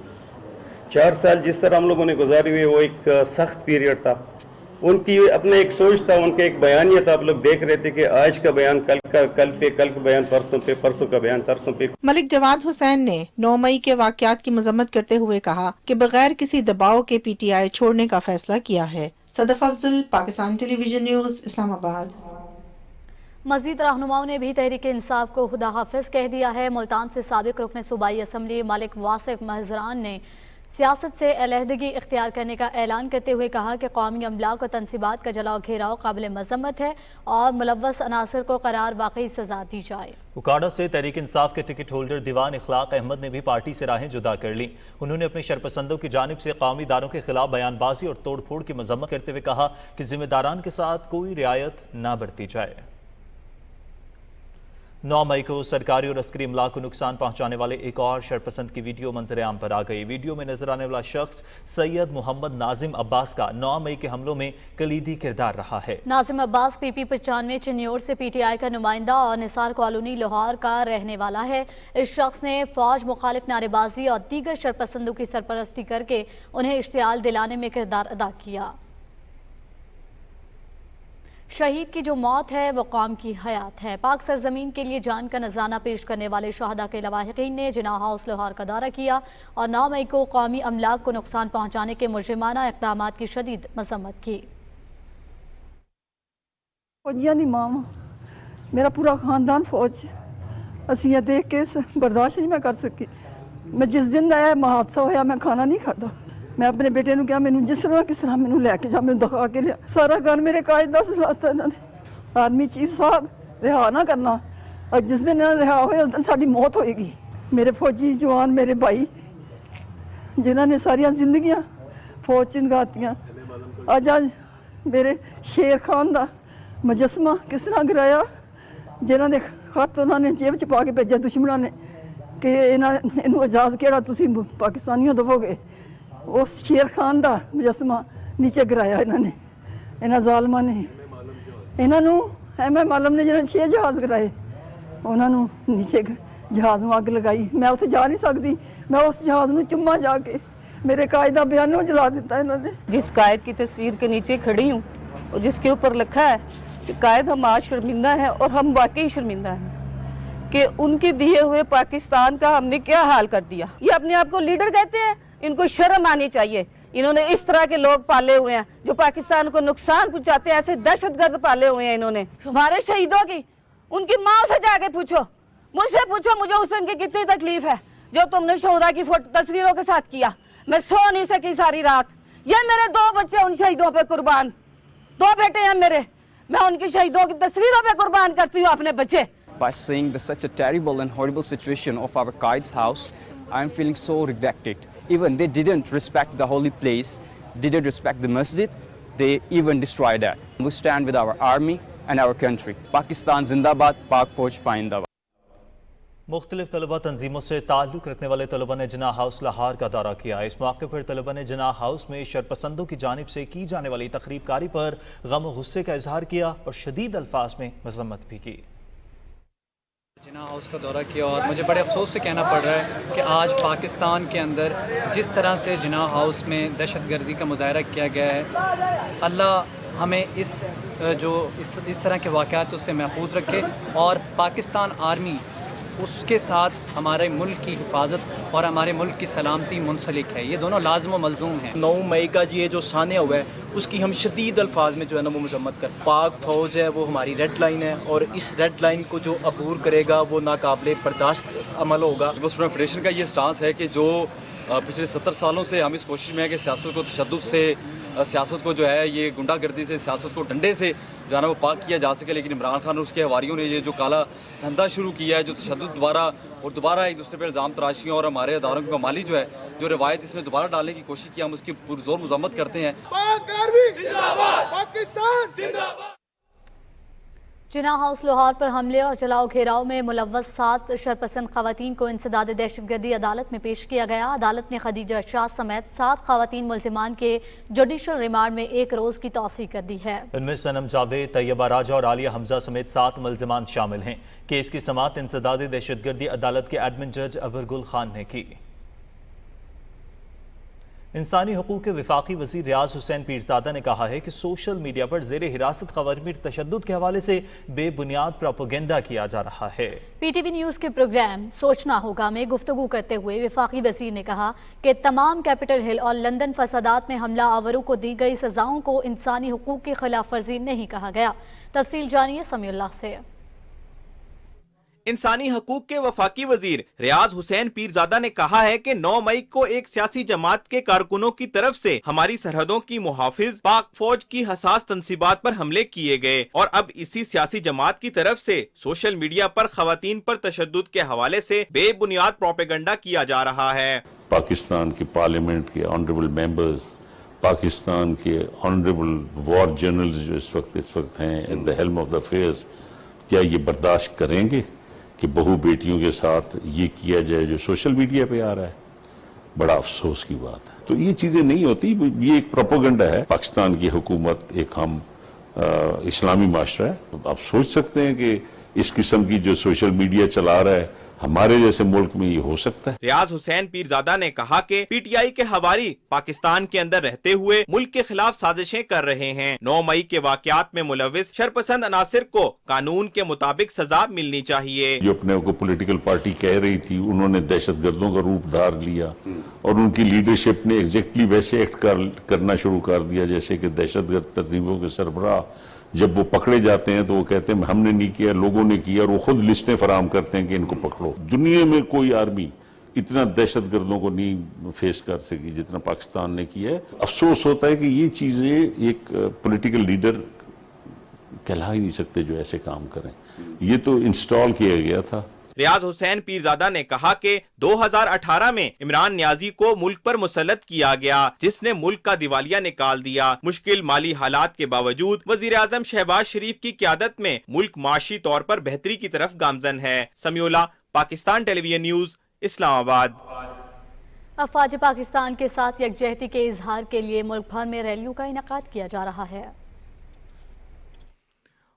4 साल जिस तरह हम लोगों ने गुजारे हुए, वो एक सख्त पीरियड था। उनकी अपने एक सोच था, उनका एक बयानिया था। आप लोग देख रहे थे कि आज का बयान कल का बयान परसों पे, परसों का बयान तरसों पे। मलिक जवाद हुसैन ने 9 मई के वाकयात की मजम्मत करते हुए कहा कि बगैर किसी दबाव के PTI छोड़ने का फैसला किया है। Sadaf Afzal, Pakistan television news, Islamabad. मजीद रहनुमाओं ने भी तहरीक इंसाफ को खुदा हाफिज कह दिया है। मुल्तान से साबिक रुकन सूबाई असम्बली मलिक वासिफ महजरान ने सियासत से अलहदगी इख्तियार करने का ऐलान करते हुए कहा कि कौमी अमलाक और तनसीबात का जलाओ घेराव काबिल मजम्मत है और मुलव्वस अनासर को करार वाकई सजा दी जाए। उकाड़ा से तहरीक इंसाफ के टिकट होल्डर दीवान इखलाक अहमद ने भी पार्टी से राहें जुदा कर ली। उन्होंने अपने शरपसंदों की जानिब से कौमी इदारों के खिलाफ बयानबाजी और तोड़ फोड़ की मजम्मत करते हुए कहा कि जिम्मेदारान के साथ कोई रियायत ना बरती जाए। 9 मई को सरकारी और अस्करी अमला को नुकसान पहुंचाने वाले एक और शरपसंद की वीडियो मंजर आम पर आ गई। वीडियो में नजर आने वाला शख्स सैयद मोहम्मद नाजिम अब्बास का 9 मई के हमलों में कलीदी किरदार रहा है। नाजिम अब्बास PP 95 चिन्योर से PTI का नुमाइंदा और निसार कॉलोनी लाहौर का रहने वाला है। इस शख्स ने फौज मुखालिफ नारेबाजी और दीगर शरपसंदों की सरपरस्ती करके उन्हें इश्तियाल दिलाने में किरदार अदा किया। शहीद की जो मौत है वो कौम की हयात है। पाक सरजमीन के लिए जान का नजराना पेश करने वाले शहदा के लवाहिकीन ने जिना हाउस लाहौर का दौरा किया और 9 मई को कौमी अमलाक को नुकसान पहुंचाने के मुजरिमाना इक़दाम की शदीद मजम्मत की। फौजियां दी मां, मेरा पूरा खानदान फौज, असी ये देख के बर्दाश्त नहीं मैं कर सकी। मैं जिस दिन आया हादसा होया, मैं खाना नहीं खाता। मैं अपने बेटे ने कहा, मैनू जिस तरह किस तरह मैनू लैके जा, मैनू दिखा के लिया। सारा घर मेरे कायद दा सलाता इन्होंने। आर्मी चीफ साहब रिहा ना करना, और जिस दिन रिहा होए उस दिन साडी मौत होएगी। मेरे फौजी जवान, मेरे भाई जिन्हों ने सारिया जिंदगियां फौज च निकातियां, आज मेरे शेर खान का मुजस्मा किस तरह गिराया, जिन्हों ने खत उन्होंने जेब च पा के भेजा दुश्मनों ने कि इन्हू एजाज केड़ा तुसी पाकिस्तानियों दवोगे। उस शेर खान का मुजस्मा नीचे गिराया इन्होंने, इन्होंने जालमा ने। इन्होंने MM आलम ने जिन्होंने 6 जहाज गिराए, उन्होंने नीचे जहाज में अग लगाई। मैं उत्थे जा नहीं सकती, मैं उस जहाज में चुम्मा जाके मेरे कायद का बयान जला दिता इन्होंने। जिस कायद की तस्वीर के नीचे खड़ी हूँ और जिसके ऊपर लिखा है कि कायद हम आज शर्मिंदा हैं, और हम वाकई शर्मिंदा हैं कि उनके दिए हुए पाकिस्तान का हमने क्या हाल कर दिया। ये अपने आप को लीडर कहते हैं, इनको शर्म आनी चाहिए। इन्होंने इस तरह के लोग पाले हुए हैं जो पाकिस्तान को नुकसान पहुंचाते हैं, ऐसे दहशतगर्द पाले हुए हैं इन्होंने। हमारे शहीदों की उनकी माँ से जाके पूछो, मुझसे पूछो, मुझे उस दिन की कितनी तकलीफ है जो तुमने शहीदा की तस्वीरों के साथ किया। मैं सो नहीं सकी सारी रात। ये मेरे 2 बच्चे उन शहीदों पे कुर्बान, 2 बेटे हैं मेरे, मैं उनकी शहीदों की तस्वीरों पे कुर्बान करती हूँ अपने बच्चे। By seeing such a terrible and horrible situation of our Qaid's house, I am feeling so rejected. Even they didn't respect the holy place, didn't respect the masjid, they even destroyed that. We stand with our army and our country. Pakistan Zindabad, Pak Fauj Paindabad. मुख्तलिफ तलबा तंजीमों से ताल्लुक़ रखने वाले तलबा ने जिना house Lahore का दौरा किया। इस मौके पर तलबा ने जिना हाउस में शरपसंदों की जानिब से की जाने वाली तकरीबकारी पर गम और गुस्से का इजहार किया और शदीद अल्फाज में मजम्मत भी की। जिना हाउस का दौरा किया और मुझे बड़े अफसोस से कहना पड़ रहा है कि आज पाकिस्तान के अंदर जिस तरह से जिना हाउस में दहशतगर्दी का मुजाहरा किया गया है, अल्लाह हमें इस तरह के वाक़यात से महफूज रखे और पाकिस्तान आर्मी اس کے ساتھ ہمارے ملک کی حفاظت اور ہمارے ملک کی سلامتی منسلک ہے. یہ دونوں لازم و ملزوم ہیں. 9 مئی کا یہ جو سانحہ ہوا ہے اس کی ہم شدید الفاظ میں جو ہے نا وہ مذمت کر. پاک فوج ہے وہ ہماری ریڈ لائن ہے اور اس ریڈ لائن کو جو عبور کرے گا وہ ناقابل برداشت عمل ہوگا. مسلم فیڈریشن کا یہ سٹانس ہے کہ جو پچھلے 70 سالوں سے ہم اس کوشش میں ہے کہ سیاست کو تشدد سے، سیاست کو جو ہے یہ گنڈا گردی سے، سیاست کو ڈنڈے سے جو ہے نا وہ پاک کیا جا سکے، لیکن عمران خان اور اس کے حواریوں نے یہ جو کالا دھندا شروع کیا ہے، جو تشدد دوبارہ ایک دوسرے پر الزام تراشیوں اور ہمارے اداروں کی پامالی جو ہے، جو روایت اس میں دوبارہ ڈالنے کی کوشش کی، ہم اس کی پرزور مذمت کرتے ہیں. جناح ہاؤس لاہور پر حملے اور چلاؤ گھیراؤ میں ملوث 7 شرپسند خواتین کو انسداد دہشت گردی عدالت میں پیش کیا گیا. عدالت نے خدیجہ شاہ سمیت 7 خواتین ملزمان کے جوڈیشل ریمانڈ میں 1 روز کی توسیع کر دی ہے. ان میں صنم جاوید، طیبہ راجہ اور عالیہ حمزہ سمیت 7 ملزمان شامل ہیں. کیس کی سماعت انسداد دہشت گردی عدالت کے ایڈمن جج ابرگل خان نے کی. انسانی حقوق کے وفاقی وزیر ریاض حسین پیرزادہ نے کہا ہے کہ سوشل میڈیا پر زیر حراست خواتین پر تشدد کے حوالے سے بے بنیاد پروپیگنڈا کیا جا رہا ہے. پی ٹی وی نیوز کے پروگرام سوچنا ہوگا میں گفتگو کرتے ہوئے وفاقی وزیر نے کہا کہ تمام کیپٹل ہل اور لندن فسادات میں حملہ آوروں کو دی گئی سزاؤں کو انسانی حقوق کی خلاف ورزی نہیں کہا گیا. تفصیل جانیے سمیع اللہ سے. انسانی حقوق کے وفاقی وزیر ریاض حسین پیرزادہ نے کہا ہے کہ 9 مئی کو ایک سیاسی جماعت کے کارکنوں کی طرف سے ہماری سرحدوں کی محافظ پاک فوج کی حساس تنصیبات پر حملے کیے گئے اور اب اسی سیاسی جماعت کی طرف سے سوشل میڈیا پر خواتین پر تشدد کے حوالے سے بے بنیاد پروپیگنڈا کیا جا رہا ہے. پاکستان کے پارلیمنٹ کے آنریبل ممبرز، پاکستان کے آنریبل وار جنرلز جو اس وقت ہیں at the helm of the affairs, کیا یہ برداشت کریں گے کہ بہو بیٹیوں کے ساتھ یہ کیا جائے جو سوشل میڈیا پہ آ رہا ہے؟ بڑا افسوس کی بات ہے. تو یہ چیزیں نہیں ہوتی، یہ ایک پروپیگنڈا ہے. پاکستان کی حکومت ایک ہم اسلامی معاشرہ ہے. آپ سوچ سکتے ہیں کہ اس قسم کی جو سوشل میڈیا چلا رہا ہے ہمارے جیسے ملک میں یہ ہو سکتا ہے. ریاض حسین پیرزادہ نے کہا کہ پی ٹی آئی کے حواری پاکستان کے اندر رہتے ہوئے ملک کے خلاف سازشیں کر رہے ہیں. 9 مئی کے واقعات میں ملوث شرپسند عناصر کو قانون کے مطابق سزا ملنی چاہیے. جو اپنے کو پولیٹیکل پارٹی کہہ رہی تھی انہوں نے دہشت گردوں کا روپ دھار لیا اور ان کی لیڈرشپ نے ایگزیکٹلی ویسے ایکٹ کرنا شروع کر دیا جیسے کہ دہشت گرد تنظیموں کے سربراہ جب وہ پکڑے جاتے ہیں تو وہ کہتے ہیں ہم نے نہیں کیا، لوگوں نے کیا، اور وہ خود لسٹیں فراہم کرتے ہیں کہ ان کو پکڑو. دنیا میں کوئی آرمی اتنا دہشت گردوں کو نہیں فیس کر سکی جتنا پاکستان نے کیا ہے. افسوس ہوتا ہے کہ یہ چیزیں ایک پولیٹیکل لیڈر کہلا ہی نہیں سکتے جو ایسے کام کریں. یہ تو انسٹال کیا گیا تھا. ریاض حسین پیرزادہ نے کہا کہ 2018 میں عمران نیازی کو ملک پر مسلط کیا گیا جس نے ملک کا دیوالیہ نکال دیا. مشکل مالی حالات کے باوجود وزیر اعظم شہباز شریف کی قیادت میں ملک معاشی طور پر بہتری کی طرف گامزن ہے. سمیع اللہ، پاکستان ٹیلی ویژن نیوز، اسلام آباد. افواج پاکستان کے ساتھ یکجہتی کے اظہار کے لیے ملک بھر میں ریلیوں کا انعقاد کیا جا رہا ہے.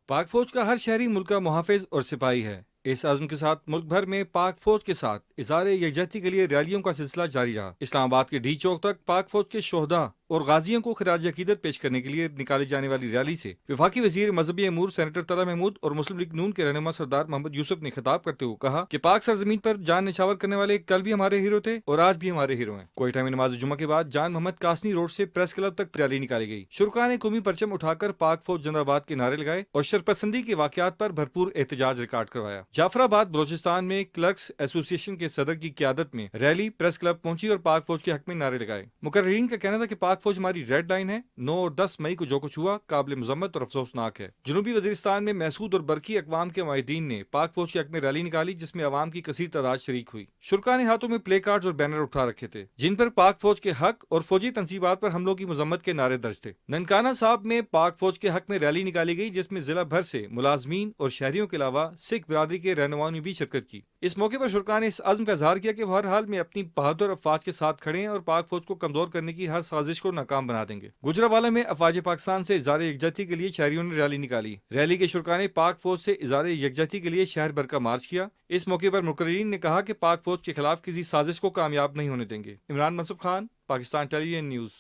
پاک فوج کا ہر شہری ملک کا محافظ اور سپاہی ہے. اس عزم کے ساتھ ملک بھر میں پاک فوج کے ساتھ اظہار یکجہتی کے لیے ریلیوں کا سلسلہ جاری رہا. اسلام آباد کے ڈی چوک تک پاک فوج کے شہداء اور غازیوں کو خراج عقیدت پیش کرنے کے لیے نکالی جانے والی ریلی سے وفاقی وزیر مذہبی امور سینیٹر طلحہ محمود اور مسلم لیگ نون کے رہنما سردار محمد یوسف نے خطاب کرتے ہوئے کہا کہ پاک سرزمین پر جان نچھاور کرنے والے کل بھی ہمارے ہیرو تھے اور آج بھی ہمارے ہیرو ہیں. کوئٹہ میں نماز جمعہ کے بعد جان محمد کاسنی روڈ سے پریس کلب تک ریلی نکالی گئی. شرکاء نے قومی پرچم اٹھا کر پاک فوج زندہ باد کے نعرے لگائے اور شرپسندی کے واقعات پر بھرپور احتجاج ریکارڈ کروایا. جعفر آباد بلوچستان میں کلرکس ایسوسی ایشن کے صدر کی قیادت میں ریلی پریس کلب پہنچی اور پاک فوج کے حق میں نعرے لگائے. مقررین کا کہنا تھا کہ پاک فوج ہماری ریڈ لائن ہے. 9 اور 10 مئی کو جو کچھ ہوا قابل مذمت اور افسوسناک ہے. جنوبی وزیرستان میں محسود اور برقی اقوام کے معاہدین نے پاک فوج کے حق میں ریلی نکالی جس میں عوام کی کثیر تعداد شریک ہوئی. شرکاء نے ہاتھوں میں پلے کارڈز اور بینر اٹھا رکھے تھے جن پر پاک فوج کے حق اور فوجی تنصیبات پر حملوں کی مذمت کے نعرے درج تھے. ننکانہ صاحب میں پاک فوج کے حق میں ریلی نکالی گئی جس میں ضلع بھر سے ملازمین اور شہریوں کے علاوہ سکھ برادری کے رہنماؤں نے بھی شرکت کی. اس موقع پر شرکاء نے اس عزم کا اظہار کیا کہ وہ ہر حال میں اپنی بہادر افواج کے ساتھ کھڑے ہیں اور پاک فوج کو کمزور کرنے کی ہر سازش کو ناکام بنا دیں گے. گجرانوالہ میں افواج پاکستان سے اظہار یکجہتی کے لیے شہریوں نے ریلی نکالی. ریلی کے شرکاء نے پاک فوج سے اظہار یکجہتی کے لیے شہر بھر کا مارچ کیا. اس موقع پر مقررین نے کہا کہ پاک فوج کے خلاف کسی سازش کو کامیاب نہیں ہونے دیں گے. عمران منصف خان، پاکستان ٹیلی ویژن نیوز.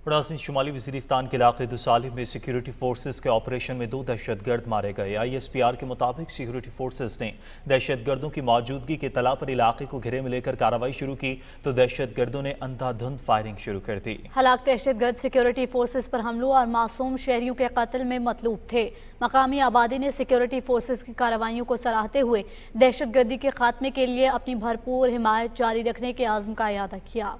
नाज़रीन, शुमाली वज़ीरिस्तान के इलाके दुसालिब में सिक्योरिटी फोर्सेस के ऑपरेशन में 2 दहशतगर्द मारे गए। ISPR के मुताबिक सिक्योरिटी फोर्सेस ने दहशतगर्दों की मौजूदगी की इत्तला पर इलाके को घेरे में लेकर कार्रवाई शुरू की तो दहशतगर्दों ने अंधाधुंध फायरिंग शुरू कर दी। हलाक दहशतगर्द सिक्योरिटी फोर्सेस पर हमलों और मासूम शहरियों के कत्ल में मतलूब थे। मकामी आबादी ने सिक्योरिटी फोर्सेस की कार्रवाइयों को सराहते हुए दहशतगर्दी के खात्मे के लिए अपनी भरपूर हिमायत जारी रखने के आज़म का इयादा किया।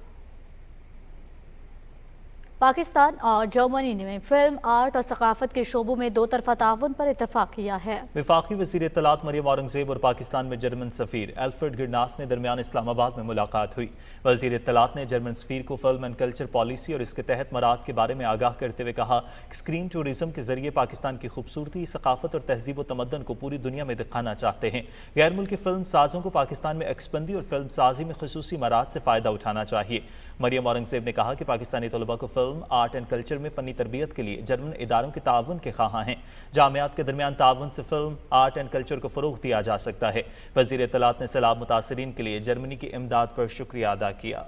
पाकिस्तान और जर्मनी ने फिल्म, आर्ट और सकाफत के शोबों में 2 तरफा ताउन पर इत्तफाक किया है। वफाकी वज़ीर इत्तलात मरियम औरंगज़ेब और पाकिस्तान में जर्मन सफ़ीर एल्फ्रेड गिरनास ने दरमियान इस्लामाबाद में मुलाकात हुई। वज़ीर इत्तलात ने जर्मन सफ़ीर को फिल्म एंड कल्चर पॉलिसी और इसके तहत मराद के बारे में आगाह करते हुए कहा कि स्क्रीन टूरिज्म के जरिए पाकिस्तान की खूबसूरती, सकाफत और तहजीब व तमद्दन को पूरी दुनिया में दिखाना चाहते हैं। गैर मुल्की फिल्म साजों को पाकिस्तान में एक्सपेंडी और फिल्म साजी में खसूसी मराद से फ़ायदा उठाना चाहिए। मरियम औरंगज़ेब ने कहा कि पाकिस्तानी तलबा को फिल्म, आर्ट एंड कल्चर में फ़नी तरबियत के लिए जर्मन इदारों के ताउन के ख़्वाहां हैं। जामियात के दरमियान ताउन से फिल्म, आर्ट एंड कल्चर को फ़रोग़ दिया जा सकता है। वज़ीर इत्तलात ने सैलाब मुतासरीन के लिए जर्मनी की इमदाद पर शुक्रिया अदा किया।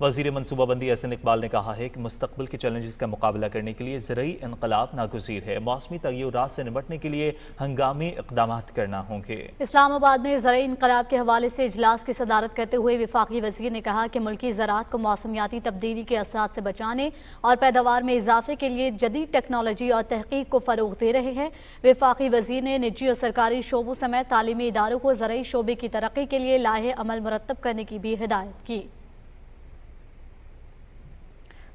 वज़ीर मनसूबाबंदी एहसन इकबाल ने कहा है कि मुस्तक़बिल के चैलेंजेस का मुकाबला करने के लिए ज़रई इनक़लाब नागुज़ीर है। मौसमी तग़य्युरात से निपटने के लिए हंगामी इक़दामात करना होंगे। इस्लामाबाद में ज़रई इनक़लाब के हवाले से इजलास की सदारत करते हुए वफाकी वज़ीर ने कहा कि मुल्की ज़राअत को मौसमियाती तब्दीली के असरात से बचाने और पैदावार में इजाफे के लिए जदीद टेक्नोलॉजी और तहक़ीक़ को फ़रोग़ दे रहे हैं। वफाकी वज़ीर ने निजी और सरकारी शोबों समेत तालीमी इदारों को ज़रई शोबे की तरक्की के लिए लाहे अमल मुरतब करने की भी हिदायत की।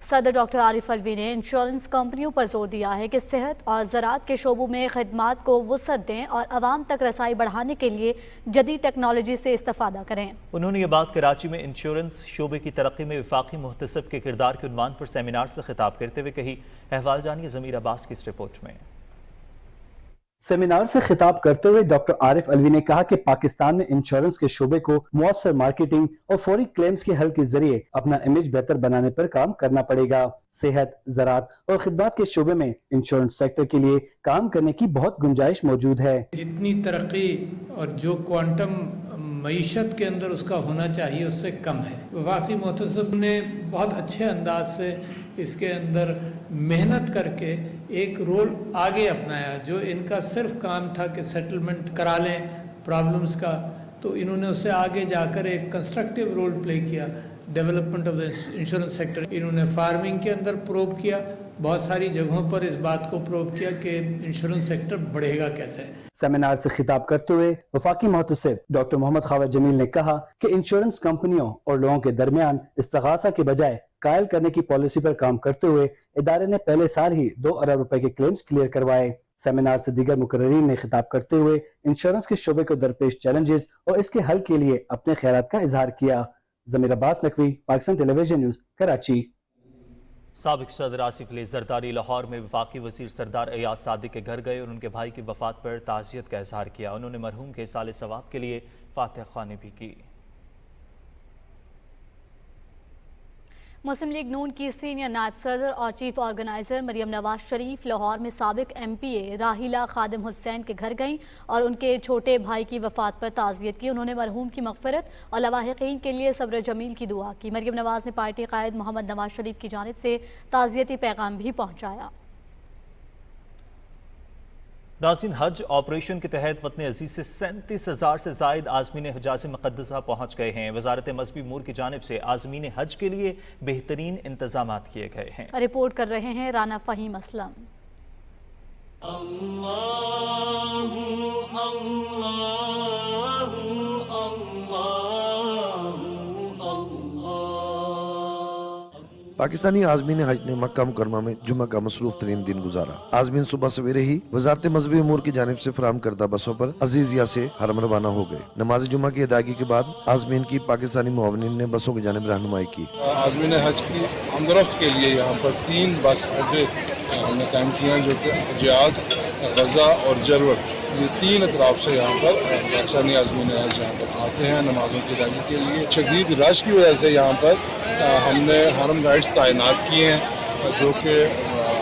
सदर डॉक्टर आरिफ अलवी ने इंश्योरेंस कंपनियों पर जोर दिया है कि सेहत और ज़राअत के शोबों में खिदमात को वुसअत दें और आवाम तक रसाई बढ़ाने के लिए जदीद टेक्नोलॉजी से इस्तेफादा करें। उन्होंने ये बात कराची में इंश्योरेंस शोबे की तरक्की में वफाकी मुहतसिब के किरदार के उन्वान पर सेमिनार से खिताब करते हुए कही। अहवाल जानिए ज़मीर अब्बास की इस रिपोर्ट में। सेमिनार से खिताब करते हुए डॉक्टर आरिफ अलवी ने कहा कि पाकिस्तान में इंश्योरेंस के शोबे को मुअस्सर मार्केटिंग और फौरी क्लेम्स के हल के जरिए अपना इमेज बेहतर बनाने पर काम करना पड़ेगा। सेहत, ज़राअत और खिदमत के शोबे में इंश्योरेंस सेक्टर के लिए काम करने की बहुत गुंजाइश मौजूद है। जितनी तरक्की और जो क्वांटम मईशत के अंदर उसका होना चाहिए उससे कम है। वफाकी मुहतसिब ने बहुत अच्छे अंदाज से इसके अंदर मेहनत करके एक रोल आगे अपनाया। जो इनका सिर्फ काम था कि सेटलमेंट करा लें प्रॉब्लम्स का, तो इन्होंने उससे आगे जाकर एक कंस्ट्रक्टिव रोल प्ले किया development of the insurance sector. इन्होंने फार्मिंग के अंदर प्रोब किया, बहुत सारी जगहों पर इस बात को प्रोब किया कि इंश्योरेंस सेक्टर बढ़ेगा कैसे। सेमिनार से खिताब करते हुए वफाकी मुहतसिब डॉक्टर मोहम्मद खावर जमील ने कहा कि इंश्योरेंस कंपनियों और लोगों के दरमियान इस्तगासा के बजाय कायल करने की पॉलिसी पर काम करते हुए इदारे ने पहले साल ही 2 अरब रुपए के क्लेम्स क्लियर करवाए। सेमिनार से दीगर मुकर्रीन ने खिताब करते हुए इंश्योरेंस के शोबे को दरपेश चैलेंजेस और इसके हल के लिए अपने ख्यालात का इजहार किया। ज़मीर अब्बास नकवी, पाकिस्तान टेलीविजन न्यूज़, कराची। साबिक सदर आसिफ अली जरदारी लाहौर में वफाकी वज़ीर सरदार एयाज सादिक के घर गए और उनके भाई की वफात पर ताज़ियत का इजहार किया। उन्होंने मरहूम के साले सवाब के लिए फातिहा ख़्वानी भी की। मुस्लिम लीग नून की सीनियर नायब सदर और चीफ ऑर्गेनाइजर मरियम नवाज शरीफ लाहौर में साबिक MPA राहिला खादिम हुसैन के घर गईं और उनके छोटे भाई की वफात पर ताज़ियत की। उन्होंने मरहूम की मग़फ़िरत और लवाहिक़ीन के लिए सब्र जमील की दुआ की। मरियम नवाज ने पार्टी कायद मोहम्मद नवाज शरीफ की जानिब से ताज़ियती पैगाम भी पहुँचाया। नाज़रीन, हज ऑपरेशन के तहत वतन अजीज से 37,000 से ज़ायद आज़मीन हजाज़ मुक़द्दसा पहुँच गए हैं। वज़ारत मज़हबी उमूर की जानिब से आज़मीन हज के लिए बेहतरीन इंतज़ामात किए गए हैं। रिपोर्ट कर रहे हैं राना फ़हीम असलम। पाकिस्तानी आज़मीन हज ने मक्का मुकरमा में जुम्मा का मसरूफ तरीन दिन गुजारा। आज़मीन सुबह सवेरे ही वज़ारत मज़हबी उमूर की जानिब से फराहम करदा बसों पर अजीजिया से हरम रवाना हो गए। नमाज जुम्मा की अदायगी के बाद आज़मीन की पाकिस्तानी मुआवनीन ने बसों की जानिब रहनुमाई की। आज़मीन हज की आमदरफ्त के लिए यहाँ पर 3 बस अड्डे हमने कायम किए हैं, जो कि जियाद, गजा और जरवट, ये 3 अतराफ से यहाँ पर पाकिस्तानी आज़मीन हज यहाँ पर आते हैं नमाजों की अदायगी के लिए। शदीद रश की वजह से यहाँ पर हमने हरम गाइड्स तैनात किए हैं, जो कि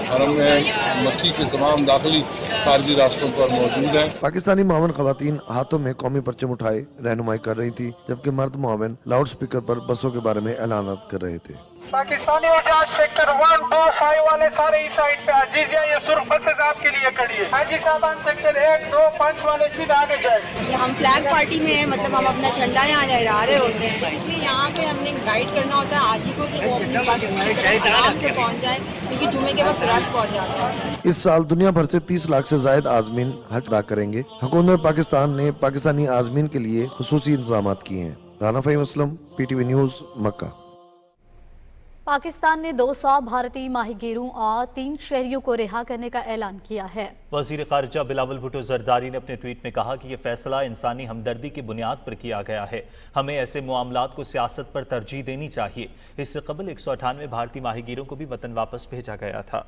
हरम में मक्की के तमाम दाखिली खारजी रास्तों पर मौजूद हैं। पाकिस्तानी मुआवन खवातीन हाथों में कौमी परचम उठाए रहनुमाई कर रही थी, जबकि मर्द मुआवन लाउड स्पीकर पर बसों के बारे में ऐलानात कर रहे थे। पाकिस्तानी एजाज सेक्टर 1, 2, 5 वाले सारे इस साइड पे, अजीजिया ये सुर्ख बसें आपके लिए खड़ी है। हाजी साहबान सेक्टर 1, 2, 5 वाले सीधे आगे जाए। हम फ्लैग पार्टी में हैं, मतलब हम अपना झंडा यहाँ लहरा रहे होते हैं, इसलिए यहाँ पे हमने गाइड करना होता है हाजी को कि वो अपनी बस की तरफ आराम से पहुँच जाए, क्योंकि जुमे के वक्त रश बहुत जाता है। इस साल दुनिया भर से 30 लाख से जायद आज़मीन हज अदा करेंगे। हुकूमत पाकिस्तान ने पाकिस्तानी आज़मीन के लिए खुसूसी इंतजाम किए हैं। राना फ़हीम असलम, PTV न्यूज़, मक्का। पाकिस्तान ने 200 भारतीय माहीगीरों और 3 शहरियों को रिहा करने का ऐलान किया है। वज़ीर ख़ारिजा बिलावल भुट्टो ज़रदारी ने अपने ट्वीट में कहा कि यह फैसला इंसानी हमदर्दी की बुनियाद पर किया गया है। हमें ऐसे मामलात को सियासत पर तरजीह देनी चाहिए। इससे कबल 198 भारतीय माहीगीरों को भी वतन वापस भेजा गया था।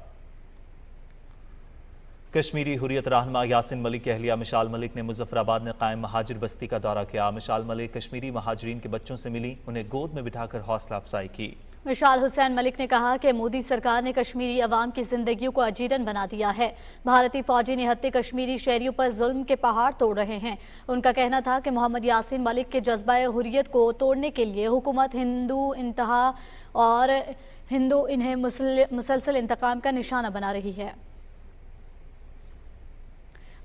कश्मीरी हुर्रियत रहनुमा यासिन मलिक की अहलिया मिशाल मलिक ने मुजफ्फराबाद में कायम महाजिर बस्ती का दौरा किया। मिशाल मलिक कश्मीरी महाजरीन के बच्चों से मिली, उन्हें गोद में बिठाकर हौसला अफजाई की। मिशाल हुसैन मलिक ने कहा कि मोदी सरकार ने कश्मीरी अवाम की जिंदगियों को अजीरन बना दिया है। भारतीय फौजी निहत्ते कश्मीरी शहरियों पर जुल्म के पहाड़ तोड़ रहे हैं। उनका कहना था कि मोहम्मद यासिन मलिक के जज्बा हुर्रियत को तोड़ने के लिए हुकूमत हिंदू इंतहा और हिंदू इन्हें मुसलसल इंतकाम का निशाना बना रही है।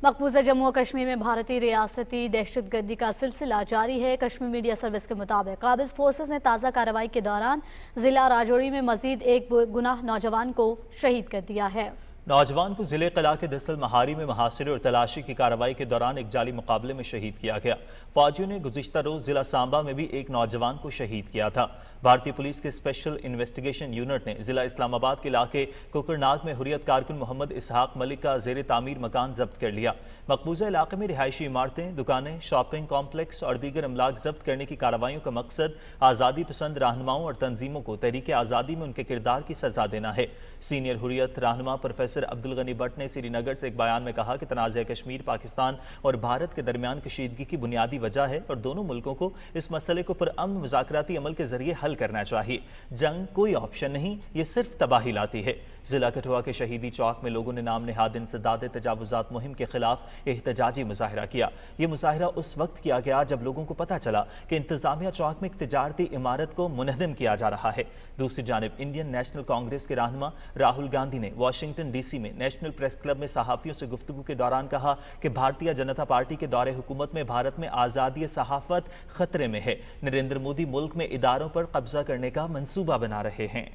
मकबूजा जम्मू और कश्मीर में भारतीय रियासती दहशतगर्दी का सिलसिला जारी है। कश्मीर मीडिया सर्विस के मुताबिक काबिज फोर्सेस ने ताज़ा कार्रवाई के दौरान जिला राजौरी में मजीद एक गुनाह नौजवान को शहीद कर दिया है। नौजवान को जिले कला के दसल महारी में मुहासिरे और तलाशी की कार्रवाई के दौरान एक जाली मुकाबले में शहीद किया गया। फौजियों ने गुज़िश्ता रोज जिला सांबा में भी एक नौजवान को शहीद किया था। भारतीय पुलिस के स्पेशल इन्वेस्टिगेशन यूनिट ने जिला इस्लामाबाद के इलाके कुकरनाग में हुर्रियत कारकुन मोहम्मद इसहाक मलिक का ज़ेर तामीर मकान जब्त कर लिया। मकबूजा इलाके में रिहायशी इमारतें, दुकानें, शॉपिंग कॉम्प्लेक्स और दीगर अमलाक जब्त करने की कार्रवाइयों का मकसद आज़ादी पसंद रहनुमाओं और तंजीमों को तहरीक आज़ादी में उनके किरदार की सजा देना है। सीनियर हुर्रियत रहनुमा प्रोफेसर अब्दुल गनी भट्ट ने श्रीनगर से एक बयान में कहा कि तनाज़ा कश्मीर पाकिस्तान और भारत के दरमियान कशीदगी की बुनियादी वजह है और दोनों मुल्कों को इस मसले को पुरअमन मुज़ाकराती अमल के जरिए हल करना चाहिए। जंग कोई ऑप्शन नहीं, ये सिर्फ तबाही लाती है। जिला कठुआ के शहीदी चौक में लोगों ने नाम निहाद इंसदाद तजावुजात मुहिम के खिलाफ एहतजाजी मुजाहरा किया। ये मुजाहरा उस वक्त किया गया जब लोगों को पता चला कि इंतजामिया चौक में एक तिजारती इमारत को मुनहदम किया जा रहा है। दूसरी जानिब इंडियन नेशनल कांग्रेस के रहनुमा राहुल गांधी ने वाशिंगटन DC में नेशनल प्रेस क्लब में सहाफ़ियों से गुफ्तगू के दौरान कहा कि भारतीय जनता पार्टी के दौरे हुकूमत में भारत में आज़ादी सहाफ़त खतरे में है। नरेंद्र मोदी मुल्क में इदारों पर कब्जा करने का मंसूबा बना रहे हैं।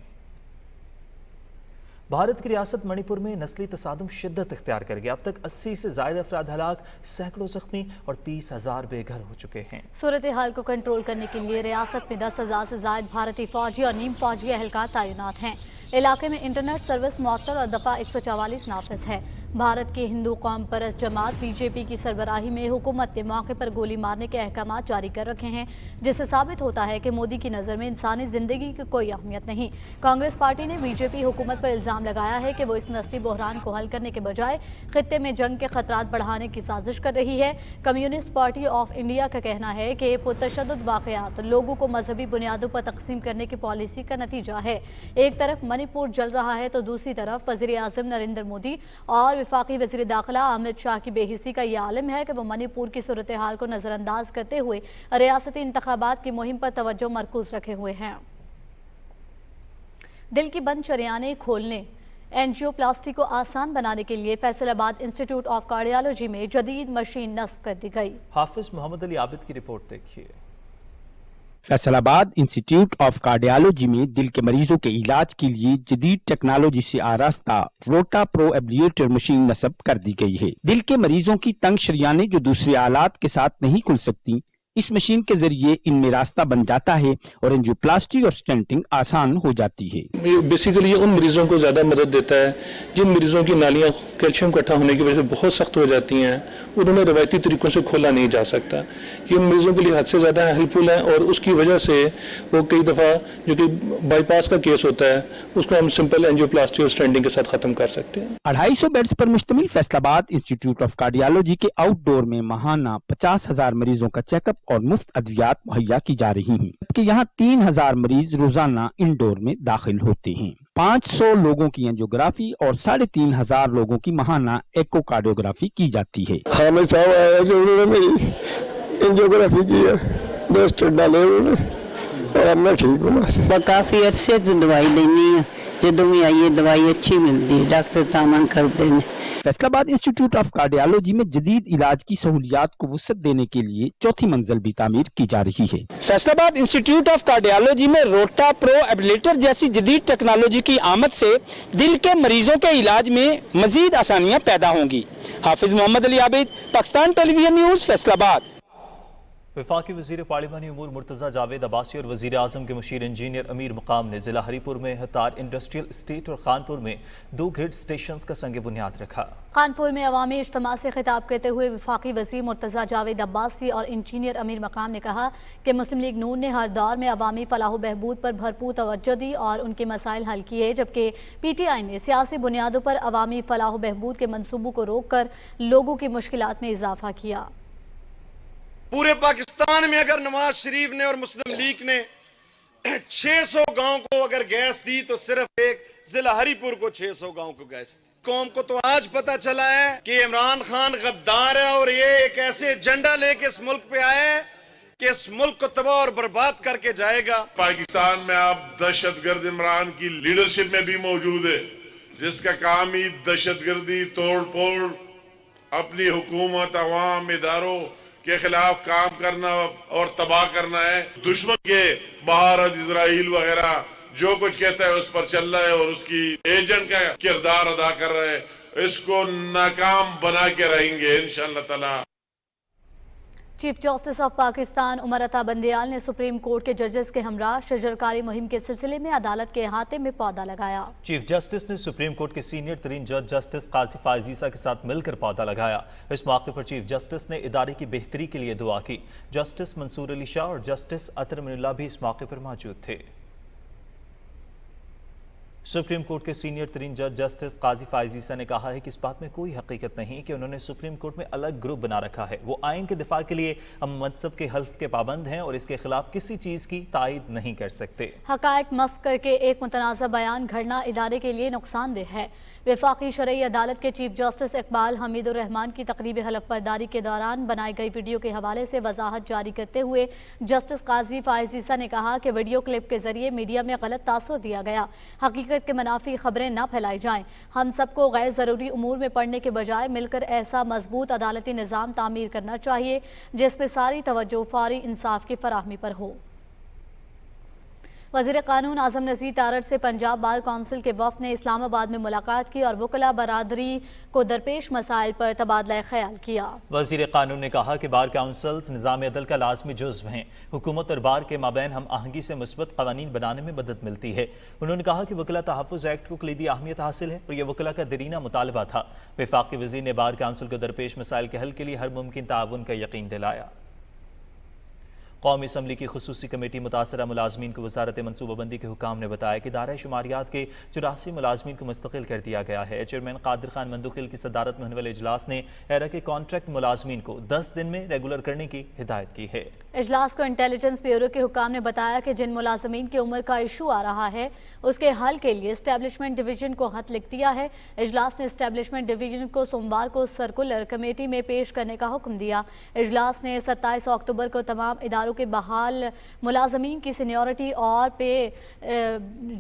भारत की रियासत मणिपुर में नस्ली तसादुम शिद्दत इख्तियार कर गया। अब तक 80 से ज़ायद अफराद हलाक, सैकड़ों जख्मी और 30,000 बेघर हो चुके हैं। सूरत हाल को कंट्रोल करने के लिए रियासत में 10,000 से ज़ायद भारतीय फौजी और नीम फौजी एहलकार तैनात हैं। इलाके में इंटरनेट सर्विस मुअत्तल और दफ़ा 144 नाफिज है। भारत की हिंदू कौम परस्त जमात BJP की सरबराही में हुकूमत ने मौके पर गोली मारने के अहकाम जारी कर रखे हैं, जिससे साबित होता है कि मोदी की नज़र में इंसानी ज़िंदगी की कोई अहमियत नहीं। कांग्रेस पार्टी ने BJP हुकूमत पर इल्ज़ाम लगाया है कि वो इस नस्ली बहरान को हल करने के बजाय खित्ते में जंग के खतरात बढ़ाने की साजिश कर रही है। कम्युनिस्ट पार्टी ऑफ इंडिया का कहना है कि पुरतशद्दुद वाक़यात लोगों को मजहबी बुनियादों पर तकसीम करने की पॉलिसी का नतीजा है। एक तरफ मणिपुर जल रहा है तो दूसरी तरफ वज़ीर आज़म नरेंद्र मोदी और वफाकी वज़ीर दाखिला अमित शाह की बेहिसी का यह आलम है कि वो मणिपुर की सूरत हाल को नज़रअंदाज करते हुए रियासती इंतखाबात की मुहिम पर तवज्जो मरकूज रखे हुए हैं। दिल की बंद शरियाने खोलने, एंजियोप्लास्टी को आसान बनाने के लिए फैसलाबाद इंस्टीट्यूट ऑफ कार्डियोलॉजी में जदीद मशीन नस्ब कर दी गई। हाफिज मोहम्मद अली आबिद की रिपोर्ट देखिए। फैसलाबाद इंस्टीट्यूट ऑफ कार्डियोलॉजी में दिल के मरीजों के इलाज के लिए जदीद टेक्नोलॉजी से आरास्ता रोटा प्रो एब्लिएटर मशीन नस्ब कर दी गई है। दिल के मरीजों की तंग शरियानें जो दूसरे आलात के साथ नहीं खुल सकती, इस मशीन के जरिए इनमें रास्ता बन जाता है और एंजियोप्लास्टी और स्टेंटिंग आसान हो जाती है। बेसिकली ये उन मरीजों को ज़्यादा मदद देता है जिन मरीजों की नालियाँ कैल्शियम इकट्ठा होने की वजह से बहुत सख्त हो जाती हैं, उन्हें रवायती तरीकों से खोला नहीं जा सकता। ये उन मरीजों के लिए हद से ज़्यादा हेल्पफुल है और उसकी वजह से वो कई दफ़ा जो कि बाईपास का केस होता है उसको हम सिंपल एंजियोप्लास्टी और स्टेंटिंग के साथ ख़त्म कर सकते हैं। 250 बेड्स पर मुश्तमिल फैसलाबाद इंस्टीट्यूट ऑफ कार्डियोलॉजी के आउटडोर में माहाना 50,000 मरीजों का चेकअप और मुफ्त अद्वियात मुहैया की जा रही हैं, जबकि यहाँ 3,000 मरीज रोजाना इंडोर में दाखिल होते हैं। 500 लोगों की एंजियोग्राफी और 3500 लोगों की माहाना एकोकार्डियोग्राफी की जाती है। हामिद साहब आया जो उन्होंने मेरी एंजियोग्राफी की है, 2 स्टेंट डाले उन्होंने और अब मैं ठीक हूँ। काफ़ी अरसे तो दवाई लेनी है, जदों भी आइए दवाई अच्छी मिलती है, डॉक्टर तामन करते हैं। फैसलाबाद इंस्टीट्यूट ऑफ कार्डियोलॉजी में जदीद इलाज की सहूलियात को वुसअत देने के लिए चौथी मंजिल भी तामीर की जा रही है। फैसलाबाद इंस्टीट्यूट ऑफ कार्डियोलॉजी में रोटा प्रो एबिलेटर जैसी जदीद टेक्नोलॉजी की आमद से दिल के मरीजों के इलाज में मजीद आसानियाँ पैदा होंगी। हाफिज मोहम्मद अली आबिद, पाकिस्तान टेलीविजन न्यूज़, फैसलाबाद। वफाकी वज़ीर पार्लिमानी उमूर मुर्तज़ा जावेद अब्बासी और वज़ीर आज़म के मुशीर इंजीनियर अमीर मकाम ने ज़िला हरीपुर में हतार इंडस्ट्रियल एस्टेट और खानपुर में 2 ग्रिड स्टेशन का संग बुनियाद रखा। खानपुर में अवामी इज्तिमा से खिताब करते हुए वफाकी वज़ीर मुर्तज़ा जावेद अब्बासी और इंजीनियर अमीर मकाम ने कहा कि मुस्लिम लीग नून ने हर दौर में अवामी फलाह बहबूद पर भरपूर तवज्जो दी और उनके मसाइल हल किए, जबकि PTI ने सियासी बुनियादों पर अवामी फलाह बहबूद के मनसूबों को रोक कर लोगों की मुश्किलात में इजाफा किया। पूरे पाकिस्तान में अगर नवाज शरीफ ने और मुस्लिम लीग ने 600 गांव को अगर गैस दी तो सिर्फ एक जिला हरीपुर को 600 गांव को गैस दी। कौम को तो आज पता चला है कि इमरान खान गद्दार है और ये एक ऐसे एजेंडा लेके इस मुल्क पे आए कि इस मुल्क को तबाह और बर्बाद करके जाएगा। पाकिस्तान में आप दहशतगर्द इमरान की लीडरशिप में भी मौजूद है, जिसका काम ही दहशतगर्दी, तोड़ फोड़, अपनी हुकूमत, अवाम, इदारों के खिलाफ काम करना और तबाह करना है। दुश्मन के भारत, इजराइल वगैरह जो कुछ कहता है उस पर चल रहा है और उसकी एजेंट का किरदार अदा कर रहा है। इसको नाकाम बना के रहेंगे इंशाअल्लाह ताला। Chief justice of Pakistan Umar Ata Bandial ने सुप्रीम कोर्ट के जजेस के हमरा शजरकारी मुहिम के सिलसिले में अदालत के अहाते में पौधा लगाया। चीफ जस्टिस ने सुप्रीम कोर्ट के सीनियर तरीन जज जस्टिस काजी फायजीसा के साथ मिलकर पौधा लगाया। इस मौके पर चीफ जस्टिस ने इदारे की बेहतरी के लिए दुआ की। जस्टिस मंसूर अली शाह और जस्टिस अतर मिनुल्लाह भी इस मौके पर मौजूद थे। सुप्रीम कोर्ट के सीनियर तरीन जज जस्टिस काजी फायजीसा ने कहा है कि इस बात में कोई हकीकत नहीं कि उन्होंने सुप्रीम कोर्ट में अलग ग्रुप बना रखा है। वो आइन के दिफा के लिए हम मजहब के हल्फ के पाबंद हैं और इसके खिलाफ किसी चीज की तायद नहीं कर सकते। हकायक मस्क करके एक मुतनाज़ा बयान घड़ना इदारे के लिए नुकसानदेह है। वफाकी शरई अदालत के चीफ जस्टिस इकबाल हमीदुर रहमान की तकरीब हलफ बर्दारी के दौरान बनाई गई वीडियो के हवाले से वजाहत जारी करते हुए जस्टिस काजी फायजीसा ने कहा कि वीडियो क्लिप के जरिए मीडिया में गलत तासुर दिया गया। हकीकत के मुनाफी खबरें न फैलाई जाएं। हम सबको गैर ज़रूरी उमूर में पड़ने के बजाय मिलकर ऐसा मजबूत अदालती निज़ाम तामीर करना चाहिए जिसमें सारी तवज्जो फौरी इंसाफ की फराहमी पर हो। वज़ीर कानून आज़म नज़ीर तारड़ से पंजाब बार कौंसिल के वफ़द ने इस्लामाबाद में मुलाकात की और वकला बरादरी को दरपेश मसाइल पर तबादला ख्याल किया। वज़ीर कानून ने कहा कि बार काउंसिल्स निज़ाम अदल का लाजमी जुज़्व हैं। हुकूमत और बार के माबैन हम आहंगी से मुस्बत क़वानीन बनाने में मदद मिलती है। उन्होंने कहा कि वकला तहफ़्फ़ुज़ एक्ट को कलीदी अहमियत हासिल है और यह वकला का दरीना मुतालबा था। वफाकी वज़ीर ने बार काउंसिल को दरपेश मसाइल के हल के लिए हर मुमकिन ताउन का यकीन दिलाया। कौमी असम्बली की खुसूसी कमेटी मुतासरा मुलाजमीन को वजारत मनसूबाबंदी के हुकाम ने बताया कि दायरा शुमारियात के 84 मुलाजमीन को मुस्तकिल कर दिया गया है। चेयरमैन कादिर खान मंदुखिल की सदारत में होने वाले इजलास ने एरा के कॉन्ट्रैक्ट मुलाजमीन को 10 दिन में रेगुलर करने की हिदायत की है। इजलास को इंटेलिजेंस ब्यूरो के हुकाम ने बताया कि जिन मुलाजमीन की उम्र का इशू आ रहा है उसके हल के लिए एस्टेब्लिशमेंट डिवीजन को खत लिख दिया है। इजलास ने एस्टेब्लिशमेंट डिवीजन को सोमवार को सर्कुलर कमेटी में पेश करने का हुक्म दिया। इजलास ने 27 अक्टूबर को तमाम इदारों के बहाल मुलाजमीन की सीनियरिटी और पे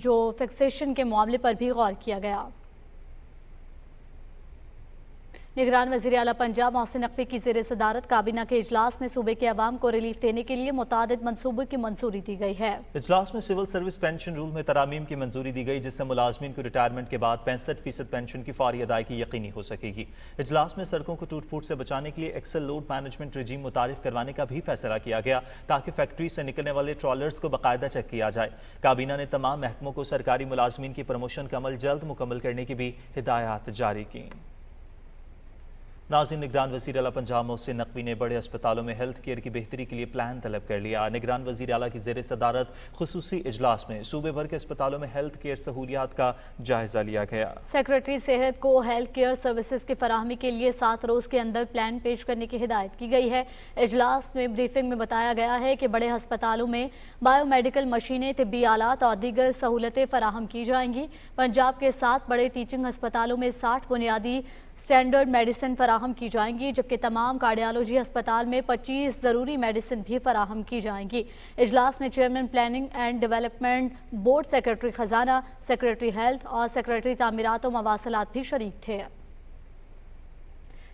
जो फिक्सेशन के मामले पर भी गौर किया गया। निगरान वज़ीर आला पंजाब मोहसिन नकवी की ज़ेर सदारत काबीना के इजलास में सूबे के अवाम को रिलीफ देने के लिए मुतादिद मनसूबों की मंजूरी दी गई है। इजलास में सिविल सर्विस पेंशन रूल में तरामीम की मंजूरी दी गई, जिससे मुलाजमीन को रिटायरमेंट के बाद 65% पेंशन की फौरी अदायगी यकीनी हो सकेगी। इजलास में सड़कों को टूट फूट से बचाने के लिए एक्सेल लोड मैनेजमेंट रजीम मुतारिफ करवाने का भी फैसला किया गया, ताकि फैक्ट्री से निकलने वाले ट्रॉलर्स को बाकायदा चेक किया जाए। काबीना ने तमाम महकमों को सरकारी मुलाजमीन की प्रमोशन का अमल जल्द मुकम्मल करने की भी हिदायत जारी की। नाज़रीन, निगरान वज़ीर आला पंजाब मोहसिन नकवी ने बड़े अस्पतालों में हेल्थ केयर की बेहतरी के लिए प्लान तलब कर लिया। निगरान वज़ीर आला की ज़ेर सदारत खुसूसी इजलास में सूबे भर के अस्पतालों में हेल्थ केयर सहूलियात का जायजा लिया गया। सेक्रेटरी सेहत को हेल्थ केयर सर्विसेज की फराहमी के लिए 7 रोज के अंदर प्लान पेश करने की हिदायत की गई है। इजलास में ब्रीफिंग में बताया गया है कि बड़े अस्पतालों में बायोमेडिकल मशीनें, तिब्बी आलात और दीगर सहूलतें फराहम की जाएंगी। पंजाब के 7 बड़े टीचिंग अस्पतालों में 60 बुनियादी स्टैंडर्ड मेडिसिन फराहम की जाएंगी, जबकि तमाम कार्डियोलॉजी अस्पताल में 25 ज़रूरी मेडिसिन भी फराहम की जाएंगी। इजलास में chairman planning and development board, secretary खजाना, सेक्रेटरी हेल्थ और सेक्रेटरी तामीरात और मवासलात भी शरीक थे।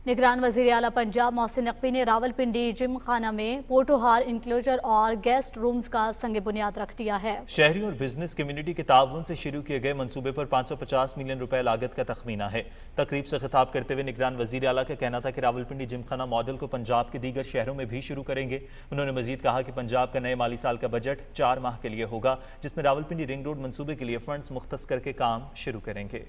निगरान वज़ीर आला पंजाब मोहसिन नकवी ने रावलपिंडी जिम खाना में पोटोहार इंक्लोजर और गेस्ट रूम्स का संग बुनियाद रख दिया है। शहरी और बिजनेस कम्युनिटी के ताउन से शुरू किए गए मंसूबे पर 550 मिलियन रुपए लागत का तखमीना है। तकरीब से खिताब करते हुए निगरान वज़ीर आला का कहना था कि रावलपिंडी जिम खाना मॉडल को पंजाब के दीगर शहरों में भी शुरू करेंगे। उन्होंने मजीद कहा कि पंजाब का नए माली साल का बजट 4 माह के लिए होगा, जिसमें रावलपिंडी रिंग रोड मंसूबे के लिए फंड्स मुख्तस करके काम शुरू करेंगे।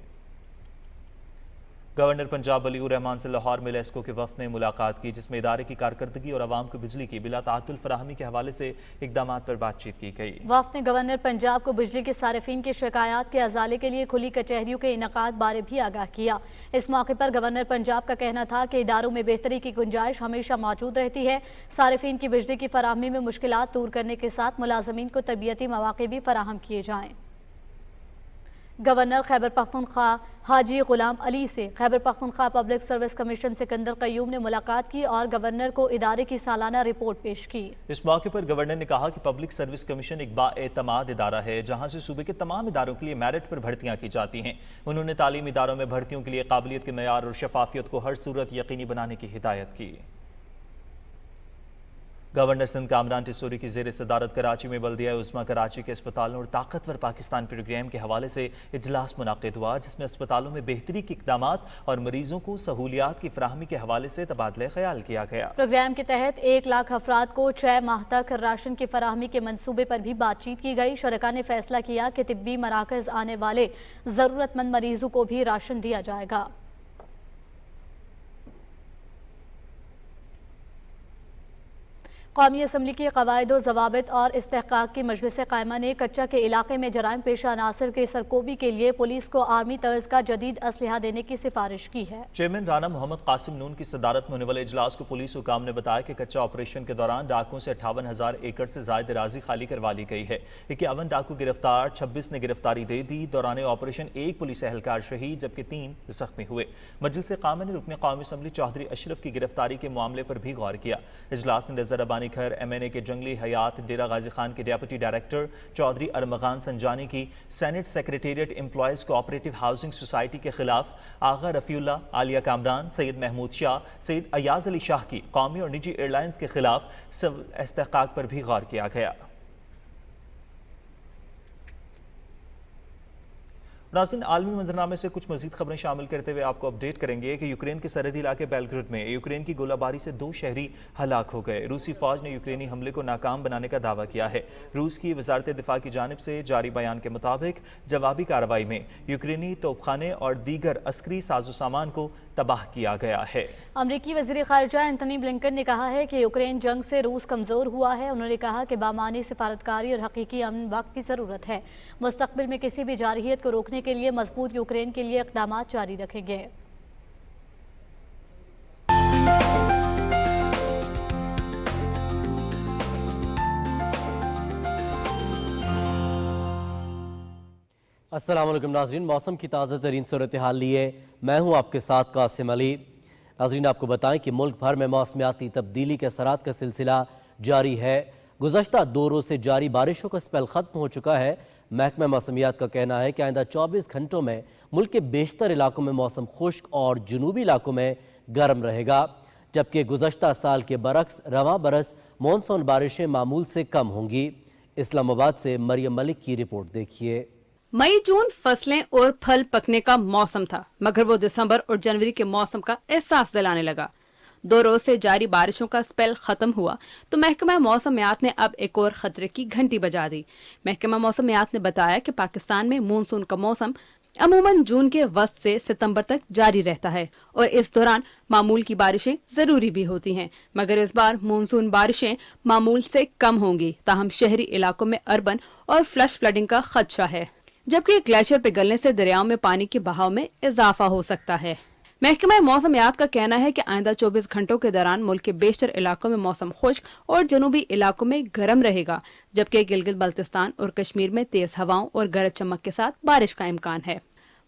गवर्नर पंजाब वलीउर रहमान से लाहौर में लेस्को के वफ़द ने मुलाकात की, जिसमें इदारे की कारकर्दगी और आवाम को बिजली की बिला ताअत्तुल फराहमी के हवाले से इक़दामात पर बातचीत की गई। वफ़द ने गवर्नर पंजाब को बिजली के सारिफीन की शिकायत के अजाले के लिए खुली कचहरियों के इनकाद बारे भी आगाह किया। इस मौके पर गवर्नर पंजाब का कहना था कि इदारों में बेहतरी की गुंजाइश हमेशा मौजूद रहती है। सारिफीन की बिजली की फराहमी में मुश्किलात दूर करने के साथ मुलाजमीन को तरबियती मौक़े भी फराहम किए जाएँ। गवर्नर खैबर पख्तूनख्वा हाजी गुलाम अली से Khyber Pakhtunkhwa public service commission Sikandar Qayyum ने मुलाकात की और गवर्नर को इदारे की सालाना रिपोर्ट पेश की। इस मौके पर गवर्नर ने कहा कि पब्लिक सर्विस कमीशन एक बाएतमाद इदारा है, जहां से सूबे के तमाम इदारों के लिए मेरिट पर भर्तियां की जाती हैं। उन्होंने तालीमी इदारों में भर्तियों के लिए काबिलियत के मेयार और शफाफियत को हर सूरत यकीनी बनाने की हिदायत की। गवर्नर सिंध कामरान टिसोरी की ज़ेर सदारत कराची में बल्दिया उस्मा कराची के अस्पतालों और ताकतवर पाकिस्तान प्रोग्राम के हवाले से इजलास मुनाकिद हुआ, जिसमें अस्पतालों में बेहतरी के इक़दामात और मरीजों को सहूलियात की फराहमी के हवाले से तबादला ख्याल किया गया। प्रोग्राम के तहत 1 लाख अफराद को 6 माह तक राशन की फराहमी के मनसूबे पर भी बातचीत की गई। शरका ने फैसला किया कि तिब्बी मराकज़ आने वाले ज़रूरतमंद मरीजों को भी राशन दिया जाएगा। कौमी असम्बली की क़वाइद व ज़वाबित और इस्तेहक़ाक़ की मजलिस क़ायमा ने कच्चा के इलाके में जराइम पेशा अनासर के सरकोबी के लिए पुलिस को आर्मी तर्ज का जदीद असलहा देने की सिफारिश की है। चेयरमैन राना मोहम्मद कासिम नून की सदारत में होने वाले इजलास को पुलिस हुकाम ने बताया कि कच्चा ऑपरेशन के दौरान डाकुओं से 58,000 एकड़ से ज़ायद राजी खाली करवा ली गई है। 51 डाकू गिरफ्तार, 26 ने गिरफ्तारी दे दी। दौरान ऑपरेशन 1 पुलिस एहलकार शहीद जबकि 3 जख्मी हुए। मजलिस क़ायमा ने रुकन कौमी असम्बली चौधरी अशरफ की गिरफ्तारी के मामले पर भी गौर किया। इजलास में नजर अबानी खैर MNA के जंगली हयात डेरा गाजी खान के डेप्यूटी डायरेक्टर चौधरी अरमगान संजानी की senate secretariat employees cooperative housing society के खिलाफ आगा रफीउल्ला, आलिया कामरान, सैयद महमूद शाह, सैयद अयाज अली शाह की कौमी और निजी एयरलाइंस के खिलाफ सिविल इस्तेहक़ाक़ पर भी गौर किया गया। नाज़रीन, आलमी मंजरनामे से कुछ मजीद खबरें शामिल करते हुए आपको अपडेट करेंगे कि यूक्रेन के सरहदी इलाके बेलग्रेड में यूक्रेन की गोलाबारी से 2 शहरी हलाक हो गए। रूसी फौज ने यूक्रेनी हमले को नाकाम बनाने का दावा किया है। रूस की वजारत दिफा की जानिब से जारी बयान के मुताबिक जवाबी कार्रवाई में यूक्रेनी तोपखाने और दीगर अस्करी साजो सामान को तबाह किया गया है। अमरीकी वज़ीर ख़ारिजा एंथनी ब्लिंकन ने कहा है कि यूक्रेन जंग से रूस कमज़ोर हुआ है। उन्होंने कहा कि बामानी सिफारतकारी और हकीकी अमन वक्त की ज़रूरत है। मुस्तक़बिल में किसी भी जारहियत को रोकने के लिए मजबूत यूक्रेन के लिए इक़दामात जारी रखेंगे। अस्सलाम वालेकुम नाज़रीन, मौसम की ताज़ा तरीन सूरत हाल लिए मैं हूँ आपके साथ कासिम अली। नाज़रीन, आपको बताएं कि मुल्क भर में मौसमियाती तब्दीली के असरात का सिलसिला जारी है। गुज़श्ता 2 रोज़ से जारी बारिशों का स्पेल ख़त्म हो चुका है। महकमा मौसमियात का कहना है कि आइंदा 24 घंटों में मुल्क के बेशतर इलाकों में मौसम खुश्क और जनूबी इलाकों में गर्म रहेगा, जबकि गुज़श्ता साल के बरक्स रवां बरस मानसून बारिशें मामूल से कम होंगी। इस्लामाबाद से मरियम मलिक की रिपोर्ट देखिए। मई जून फसलें और फल पकने का मौसम था, मगर वो दिसंबर और जनवरी के मौसम का एहसास दिलाने लगा। 2 रोज से जारी बारिशों का स्पेल खत्म हुआ तो महकमा मौसमियात ने अब एक और खतरे की घंटी बजा दी। महकमा मौसमियात ने बताया कि पाकिस्तान में मानसून का मौसम अमूमन जून के वस्त से सितंबर तक जारी रहता है और इस दौरान मामूल की बारिशें जरूरी भी होती हैं, मगर इस बार मानसून बारिशें मामूल से कम होंगी। ताहम शहरी इलाकों में अर्बन और फ्लश फ्लडिंग का खदशा है, जबकि ग्लेशियर पिघलने से दरियाओं में पानी के बहाव में इजाफा हो सकता है। महकमा मौसमियात का कहना है कि आइंदा 24 घंटों के दौरान मुल्क के बेशतर इलाकों में मौसम खुश्क और जनूबी इलाकों में गर्म रहेगा, जबकि गिलगित बल्तिस्तान और कश्मीर में तेज हवाओं और गरज चमक के साथ बारिश का इम्कान है।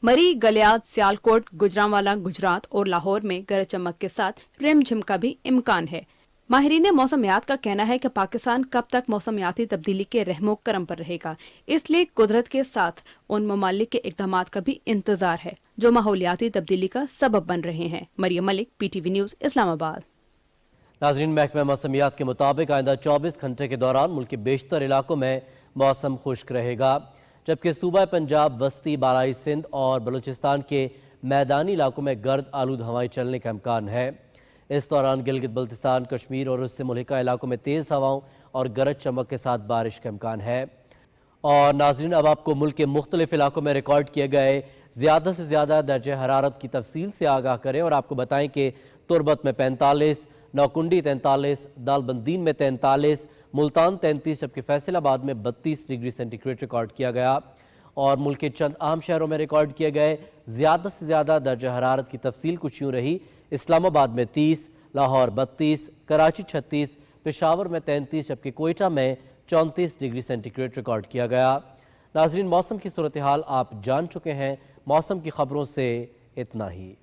मरी, गलियात, सियालकोट, गुजरांवाला, गुजरात और लाहौर में गरज चमक के साथ रिमझिम का भी इम्कान है। माहिरीन मौसमियात का कहना है कि पाकिस्तान कब तक मौसमियाती तब्दीली के रहमो करम पर रहेगा, इसलिए कुदरत के साथ उन ममालिक के इक़दामात का भी इंतजार है जो माहौलियाती तब्दीली का सबब बन रहे हैं। Maryam Malik, PTV news, Islamabad. नाज़रीन, महकमा मौसमियात के मुताबिक आइंदा 24 घंटे के दौरान मुल्क के बेशतर इलाकों में मौसम खुश्क रहेगा, जबकि सूबा पंजाब, वस्ती, बालाई सिंध और बलूचिस्तान के मैदानी इलाकों में गर्द आलूद हवाएं चलने का इम्कान है। इस दौरान गिलगित बल्तिस्तान, कश्मीर और उससे मुल्हिका इलाकों में तेज़ हवाओं और गरज चमक के साथ बारिश का इम्कान है। और नाज़रीन, अब आपको मुल्क के मुख्तलिफ इलाकों में रिकॉर्ड किए गए ज़्यादा से ज़्यादा दर्जे हरारत की तफसील से आगाह करें और आपको बताएं कि तुरबत में 45, नौकुंडी 43, दालबंदीन में 43, मुल्तान 33, जबकि फैसलाबाद में 32 डिग्री सेंटीग्रेड रिकॉर्ड किया गया। और मुल्क के चंद अहम शहरों में रिकॉर्ड किए गए ज़्यादा से ज़्यादा दर्जा हरारत की तफसील कुछ यूँ रही। इस्लामाबाद में 30, लाहौर 32, कराची 36, पेशावर में 33, जबकि कोयटा में 34 डिग्री सेंटीग्रेड रिकॉर्ड किया गया। नाज़रीन, मौसम की सूरत हाल आप जान चुके हैं। मौसम की खबरों से इतना ही।